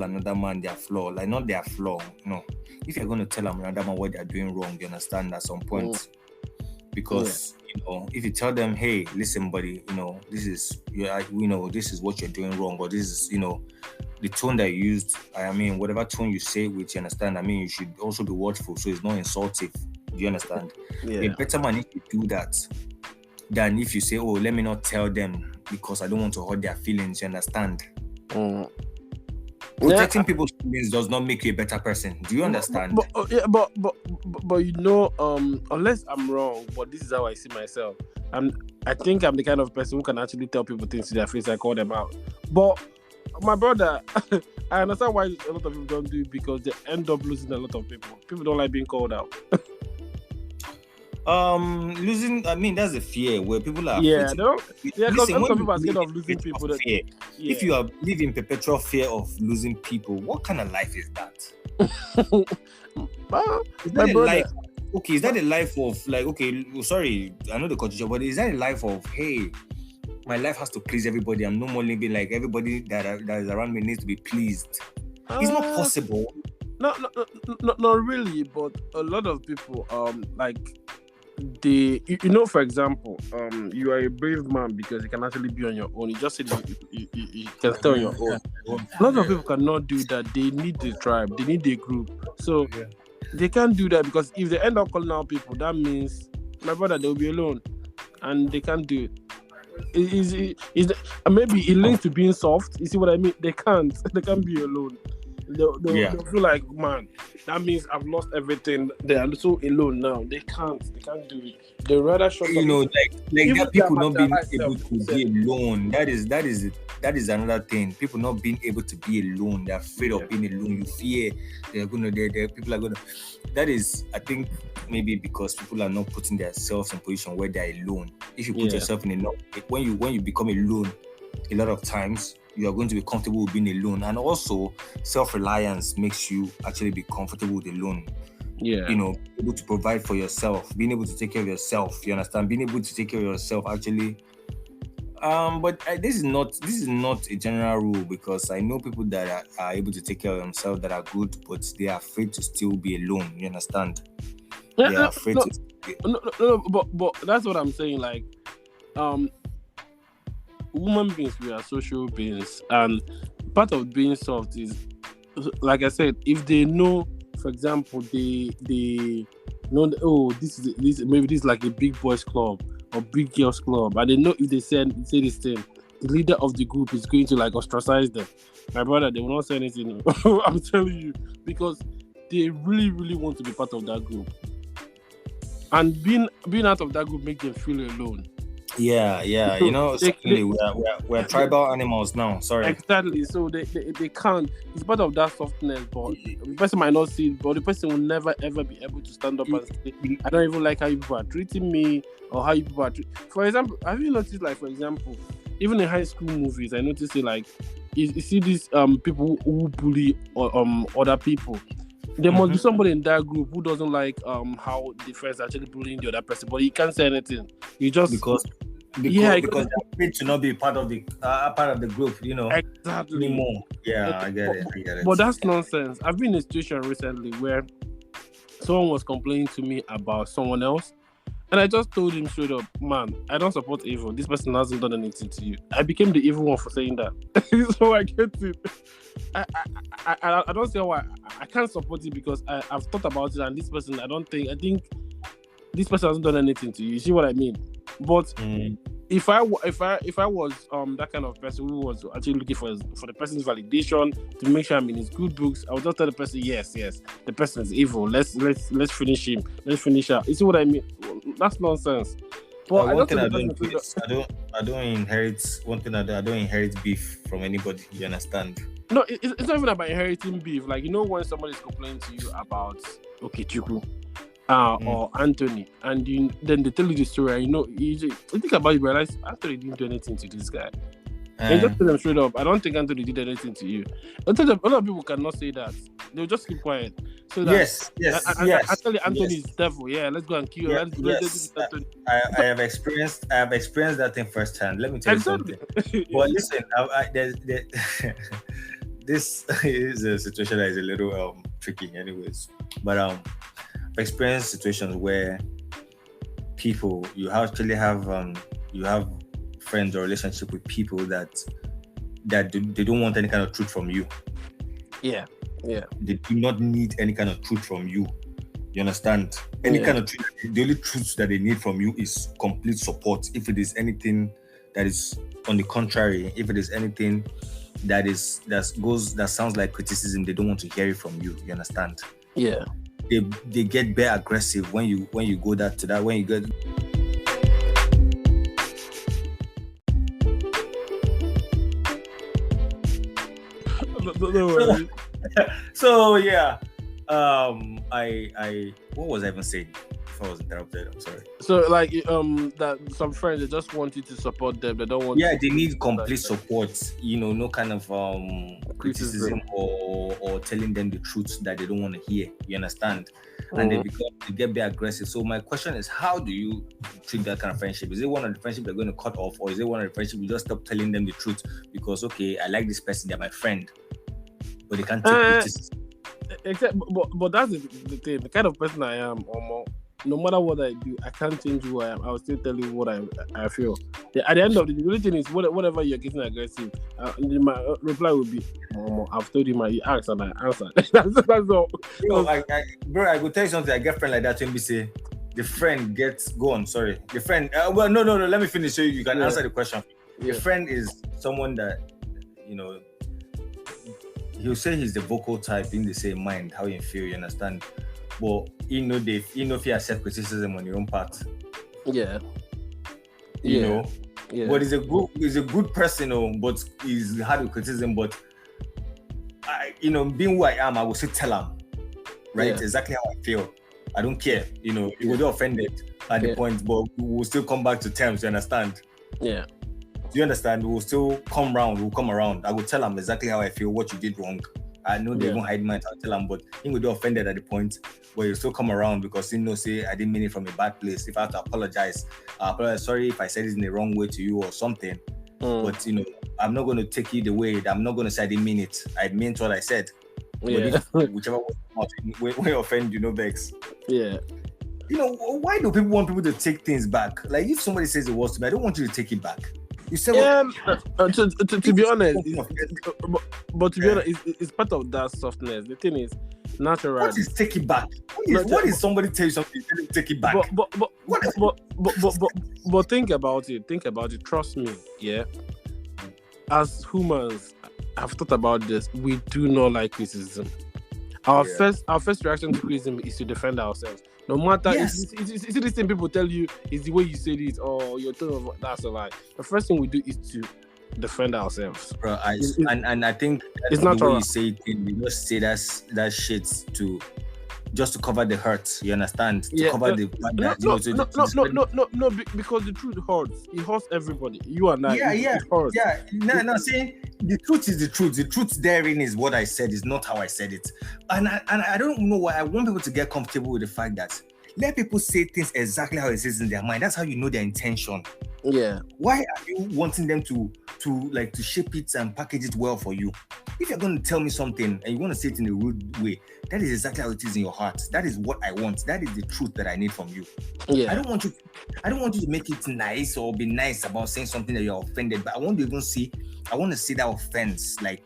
another man their flaw, like not their flaw, no. If you're going to tell another man what they're doing wrong, you understand, at some point. Because if you tell them, hey, listen, buddy, this is this is what you're doing wrong, or this is the tone that you used. I mean, whatever tone you say with, you understand. I mean, you should also be watchful, so it's not insultive. Do you understand? Yeah. A better man if you do that than if you say, oh, let me not tell them because I don't want to hurt their feelings. You understand? Protecting people's feelings does not make you a better person. Do you understand? But unless I'm wrong, but this is how I see myself. I think I'm the kind of person who can actually tell people things to their face. I call them out. But my brother, I understand why a lot of people don't do it, because they end up losing a lot of people. People don't like being called out. Losing. I mean, that's the fear where people are. Yeah, no. Yeah, because some people are scared of losing people. Fear. Yeah. If you are living in perpetual fear of losing people, what kind of life is that? Is that a life? Okay, is that a life of like? Okay, sorry, I know the culture, but is that a life of, hey, my life has to please everybody? I'm no more living like everybody that is around me needs to be pleased. It's not possible. No, not really. But a lot of people, for example, you are a brave man because you can actually be on your own. You just said you can stay on your own. A lot of people cannot do that. They need the tribe. They need the group. So they can't do that, because if they end up calling out people, that means, my brother, they'll be alone, and they can't do it. Maybe it links to being soft. You see what I mean? They can't be alone. They'll feel like, man, that means I've lost everything. They are so alone now. They can't do it. They rather shut up. Like that, people not being able to be alone. That is another thing. People not being able to be alone. They're afraid of being alone. You fear people are gonna. That is, I think, maybe because people are not putting themselves in a position where they're alone. If you put yourself in when you become alone, a lot of times you are going to be comfortable with being alone. And also, self-reliance makes you actually be comfortable with alone. Yeah. Able to provide for yourself, being able to take care of yourself. You understand? Being able to take care of yourself actually. But this is not a general rule, because I know people that are able to take care of themselves that are good, but they are afraid to still be alone. You understand? They are afraid but that's what I'm saying. Like, human beings, we are social beings, and part of being soft is, like I said, if they know, for example, they know that, this maybe this is like a big boys club or big girls club, and they know if they say this thing, the leader of the group is going to like ostracize them. My brother, they will not say anything. I'm telling you, because they really, really want to be part of that group, and being out of that group makes them feel alone. Yeah. We're tribal animals now. Sorry. Exactly. So they can't. It's part of that softness, but the person might not see it, but the person will never ever be able to stand up and say, I don't even like how you people are treating me, or how you people are treating. For example, have you noticed, like, for example, even in high school movies, I noticed it, like, you see these people who bully other people. There must be somebody in that group who doesn't like how the friends are actually bullying the other person, but he can't say anything. You just because yeah, they're afraid to not be part of the group, exactly. anymore. Yeah, I get it. But that's nonsense. I've been in a situation recently where someone was complaining to me about someone else, and I just told him straight up, man, I don't support evil. This person hasn't done anything to you. I became the evil one for saying that. So I get it. I don't see why I can't support it, because I've thought about it, and this person, I think this person hasn't done anything to you. You see what I mean? But if I was that kind of person who was actually looking for the person's validation to make sure I'm in his good books, I would just tell the person, yes, the person is evil. Let's finish him. Let's finish her. You see what I mean? That's nonsense. But one thing I don't inherit beef from anybody. You understand? No, it's not even about inheriting beef. Like, when somebody's complaining to you about Okechukwu or Anthony, and then they tell you the story, and you think about it, you realize Anthony didn't do anything to this guy. And just tell them straight up, I don't think Anthony did anything to you. A lot of people cannot say that. They'll just keep quiet. So that, yes. I tell you, Anthony is devil. Yeah, let's go and kill him. I have experienced that thing firsthand. Let me tell you something. But listen, this is a situation that is a little tricky, anyways. But I've experienced situations where people you have friends or relationship with people that they don't want any kind of truth from you. Yeah. They do not need any kind of truth from you. You understand? Any kind of truth. The only truth that they need from you is complete support. If it is anything that is on the contrary, if it is anything that sounds like criticism, they don't want to hear it from you. You understand? Yeah. They get very aggressive when you go to that, when you get. Don't worry. So yeah, I what was I even saying before I was interrupted? I'm sorry. So like that some friends, they just want you to support them. They don't want. Yeah, they need complete support. No kind of criticism or telling them the truth that they don't want to hear. You understand? And they get very aggressive. So my question is, how do you treat that kind of friendship? Is it one of the friendship they're going to cut off, or is it one of the friendship you just stop telling them the truth because I like this person, they're my friend, but they can't take criticism? But that's the thing. The kind of person I am, no matter what I do, I can't change who I am. I will still tell you what I feel. At the end of the day, the only thing is, whatever you're getting aggressive, my reply will be, I've told you you asked and I answered. That's all. I will tell you something. I get a friend like that when we say, the friend gets, go on, sorry. The friend, no, let me finish so you can answer the question. The friend is someone that, he'll say he's the vocal type in the same mind, how you feel, you understand? But if you accept criticism on your own part. Yeah. You know? Yeah. But he's a good person, but he's hard with criticism. But being who I am, I will still tell him, right? Yeah. Exactly how I feel. I don't care. You will be offended at the point, but we'll still come back to terms, you understand? Yeah. Do you understand? We'll still come around. I will tell him exactly how I feel, what you did wrong. I know they won't hide mine, I'll tell him, but he will be offended at the point where you still come around because say I didn't mean it from a bad place. If I have to apologize, sorry if I said it in the wrong way to you or something. But I'm not going to take it the way. I'm not going to say I didn't mean it. I meant what I said. Yeah. But whichever way offend, Vex. Yeah. Why do people want people to take things back? Like if somebody says it was to me, I don't want you to take it back. You said to be honest, but to be honest, it's part of that softness. The thing is, natural. What is take it back? What is somebody tell you something? You take it back. But think about it. Trust me. Yeah. As humans, I've thought about this. We do not like criticism. Our first reaction to criticism is to defend ourselves. No matter, it's the same people tell you it's the way you say it or your tone of that's a lie. The first thing we do is to defend ourselves. Bro, I think it's not the way you say it, you just say that shit to just to cover the hurt. You understand? To cover the fact no, that no, because the truth hurts. It hurts everybody. You and I. It hurts. No, saying the truth is the truth. The truth therein is what I said, is not how I said it. And I don't know why. I want people to get comfortable with the fact that let people say things exactly how it is in their mind. That's how you know their intention. Yeah. Why are you wanting them to shape it and package it well for you? If you're going to tell me something and you want to say it in a rude way, that is exactly how it is in your heart. That is what I want. That is the truth that I need from you. Yeah. I don't want you to make it nice or be nice about saying something that you're offended. But I want to see that offense. Like,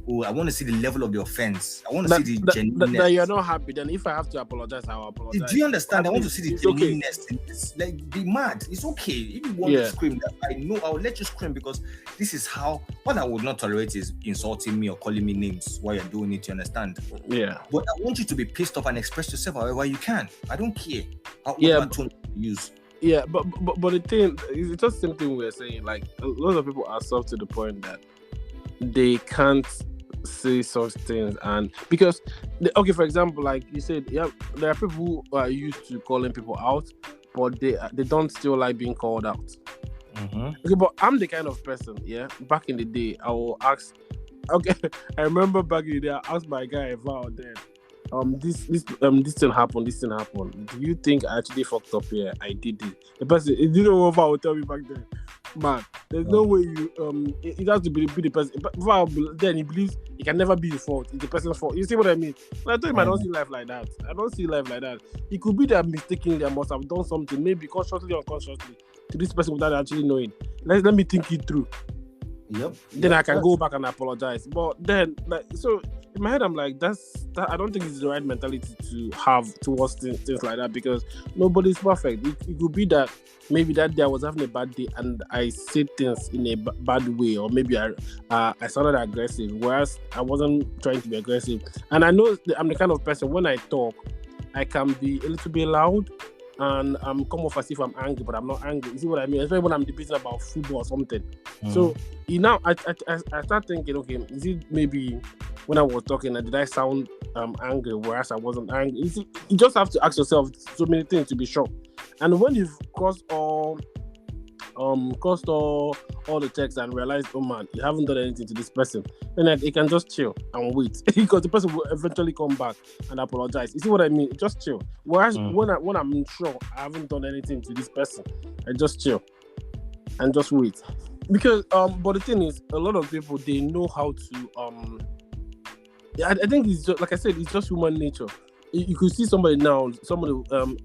I want to see the level of the offense. I want to see the genuineness. That you're not happy. Then if I have to apologize, I'll apologize. Do you understand? I want to see the genuineness. Okay. Like, be mad. It's okay. If you want to scream, I know I'll let you scream, because this is how. What I would not tolerate is insulting me or calling me names while you're doing it. You understand? Yeah. But I want you to be pissed off and express yourself however you can. I don't care what tone you use. Yeah, but the thing is, it's just the same thing we're saying. Like, a lot of people are soft to the point that they can't say such things, and because for example, like you said, there are people who are used to calling people out, but they don't still like being called out. Okay, but I'm the kind of person, back in the day, I will ask. Okay, I remember back in the day, I asked my guy about that. This thing happened. Do you think I actually fucked up here? I did it. The person, it didn't know what I would tell me back then. Man, there's no way you it has to be the person. But then he believes it can never be his fault. It's the person's fault. You see what I mean? But I told him I don't see life like that. It could be that mistakenly I must have done something, maybe consciously or unconsciously, to this person without actually knowing. Let me think it through. Then I can go back and apologize. But then, so in my head, I'm like, I don't think it's the right mentality to have towards things like that, because nobody's perfect. It could be that maybe that day I was having a bad day and I said things in a bad way, or maybe I sounded aggressive, whereas I wasn't trying to be aggressive. And I know I'm the kind of person, when I talk, I can be a little bit loud and come off as if I'm angry, but I'm not angry. You see what I mean? Especially when I'm debating about football or something. So I start thinking, okay, is it maybe when I was talking, did I sound angry, whereas I wasn't angry? You just have to ask yourself so many things to be sure. And when you've crossed all the texts and realize, oh man, you haven't done anything to this person, then you can just chill and wait, because the person will eventually come back and apologize. You see what I mean? Just chill. Whereas when I'm sure I haven't done anything to this person, I just chill and just wait. Because but the thing is, a lot of people, they know how to I think it's just, like I said, it's just human nature. You could see somebody now,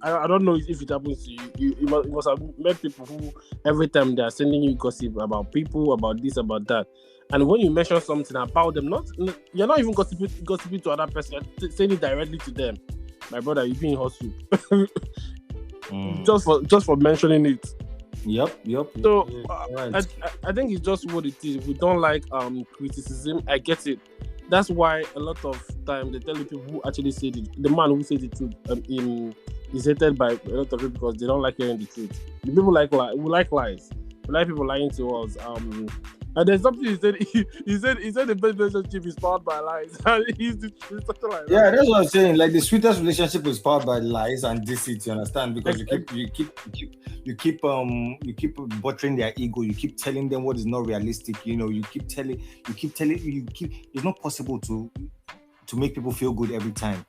I don't know if it happens to you. You must have met people who every time they are sending you gossip about people, about this, about that. And when you mention something about them, you're not even gossiping to another person, you're saying it directly to them. My brother, you've been in hot soup. Just for mentioning it. Yep. So right. I think it's just what it is. We don't like criticism. I get it. That's why a lot of time they tell the people who actually say the man who says the truth is hated by a lot of people because they don't like hearing the truth. The people we like lies. We like people lying to us. And there's something he said. He said the best relationship is powered by lies. He's something like that. Yeah, that's what I'm saying. Like, the sweetest relationship is powered by lies and deceit. You understand? Because you keep buttering their ego. You keep telling them what is not realistic. You know, you keep telling. It's not possible to make people feel good every time.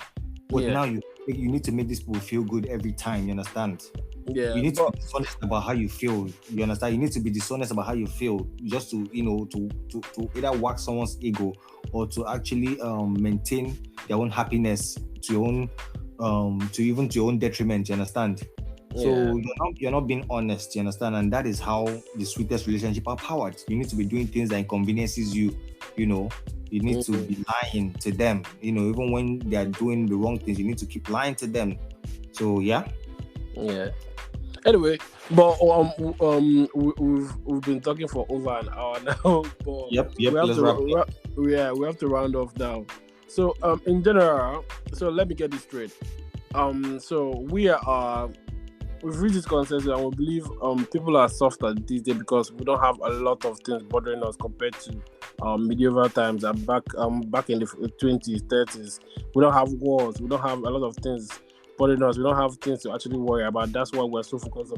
But now you need to make these people feel good every time. You understand? Yeah, you need to be dishonest about how you feel. You understand? You need to be dishonest about how you feel, just to to either wax someone's ego or to actually maintain their own happiness to your own to your own detriment. You understand? Yeah. So you're not being honest. You understand? And that is how the sweetest relationship are powered. You need to be doing things that inconveniences you. You know. You need to be lying to them. You know, even when they are doing the wrong things, you need to keep lying to them. So yeah. Anyway, but we've been talking for over an hour now. But yep. We have to round off now. So in general, so let me get this straight. So we've reached this consensus, and we believe people are softer these days because we don't have a lot of things bothering us compared to medieval times and back in the 20s, 30s. We don't have wars. We don't have a lot of things bothering us. We don't have things to actually worry about. That's why we're so focused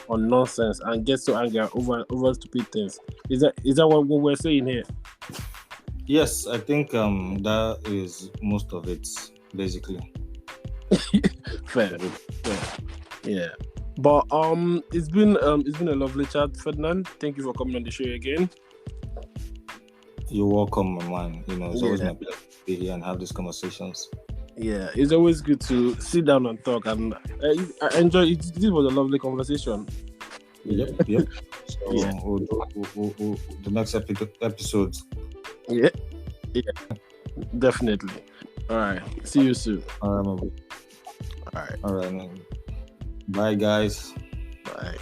on nonsense and get so angry over stupid things. Is that what we're saying here? Yes, I think that is most of it, basically. Fair. Yeah. But it's been a lovely chat, Ferdinand. Thank you for coming on the show again. You're welcome, my man. It's always my pleasure to be here and have these conversations. Yeah, it's always good to sit down and talk, and I enjoy it. This was a lovely conversation. Yep. So we'll do the next episode. Yeah, definitely. All right, see you soon. All right, man. Bye, guys. Bye.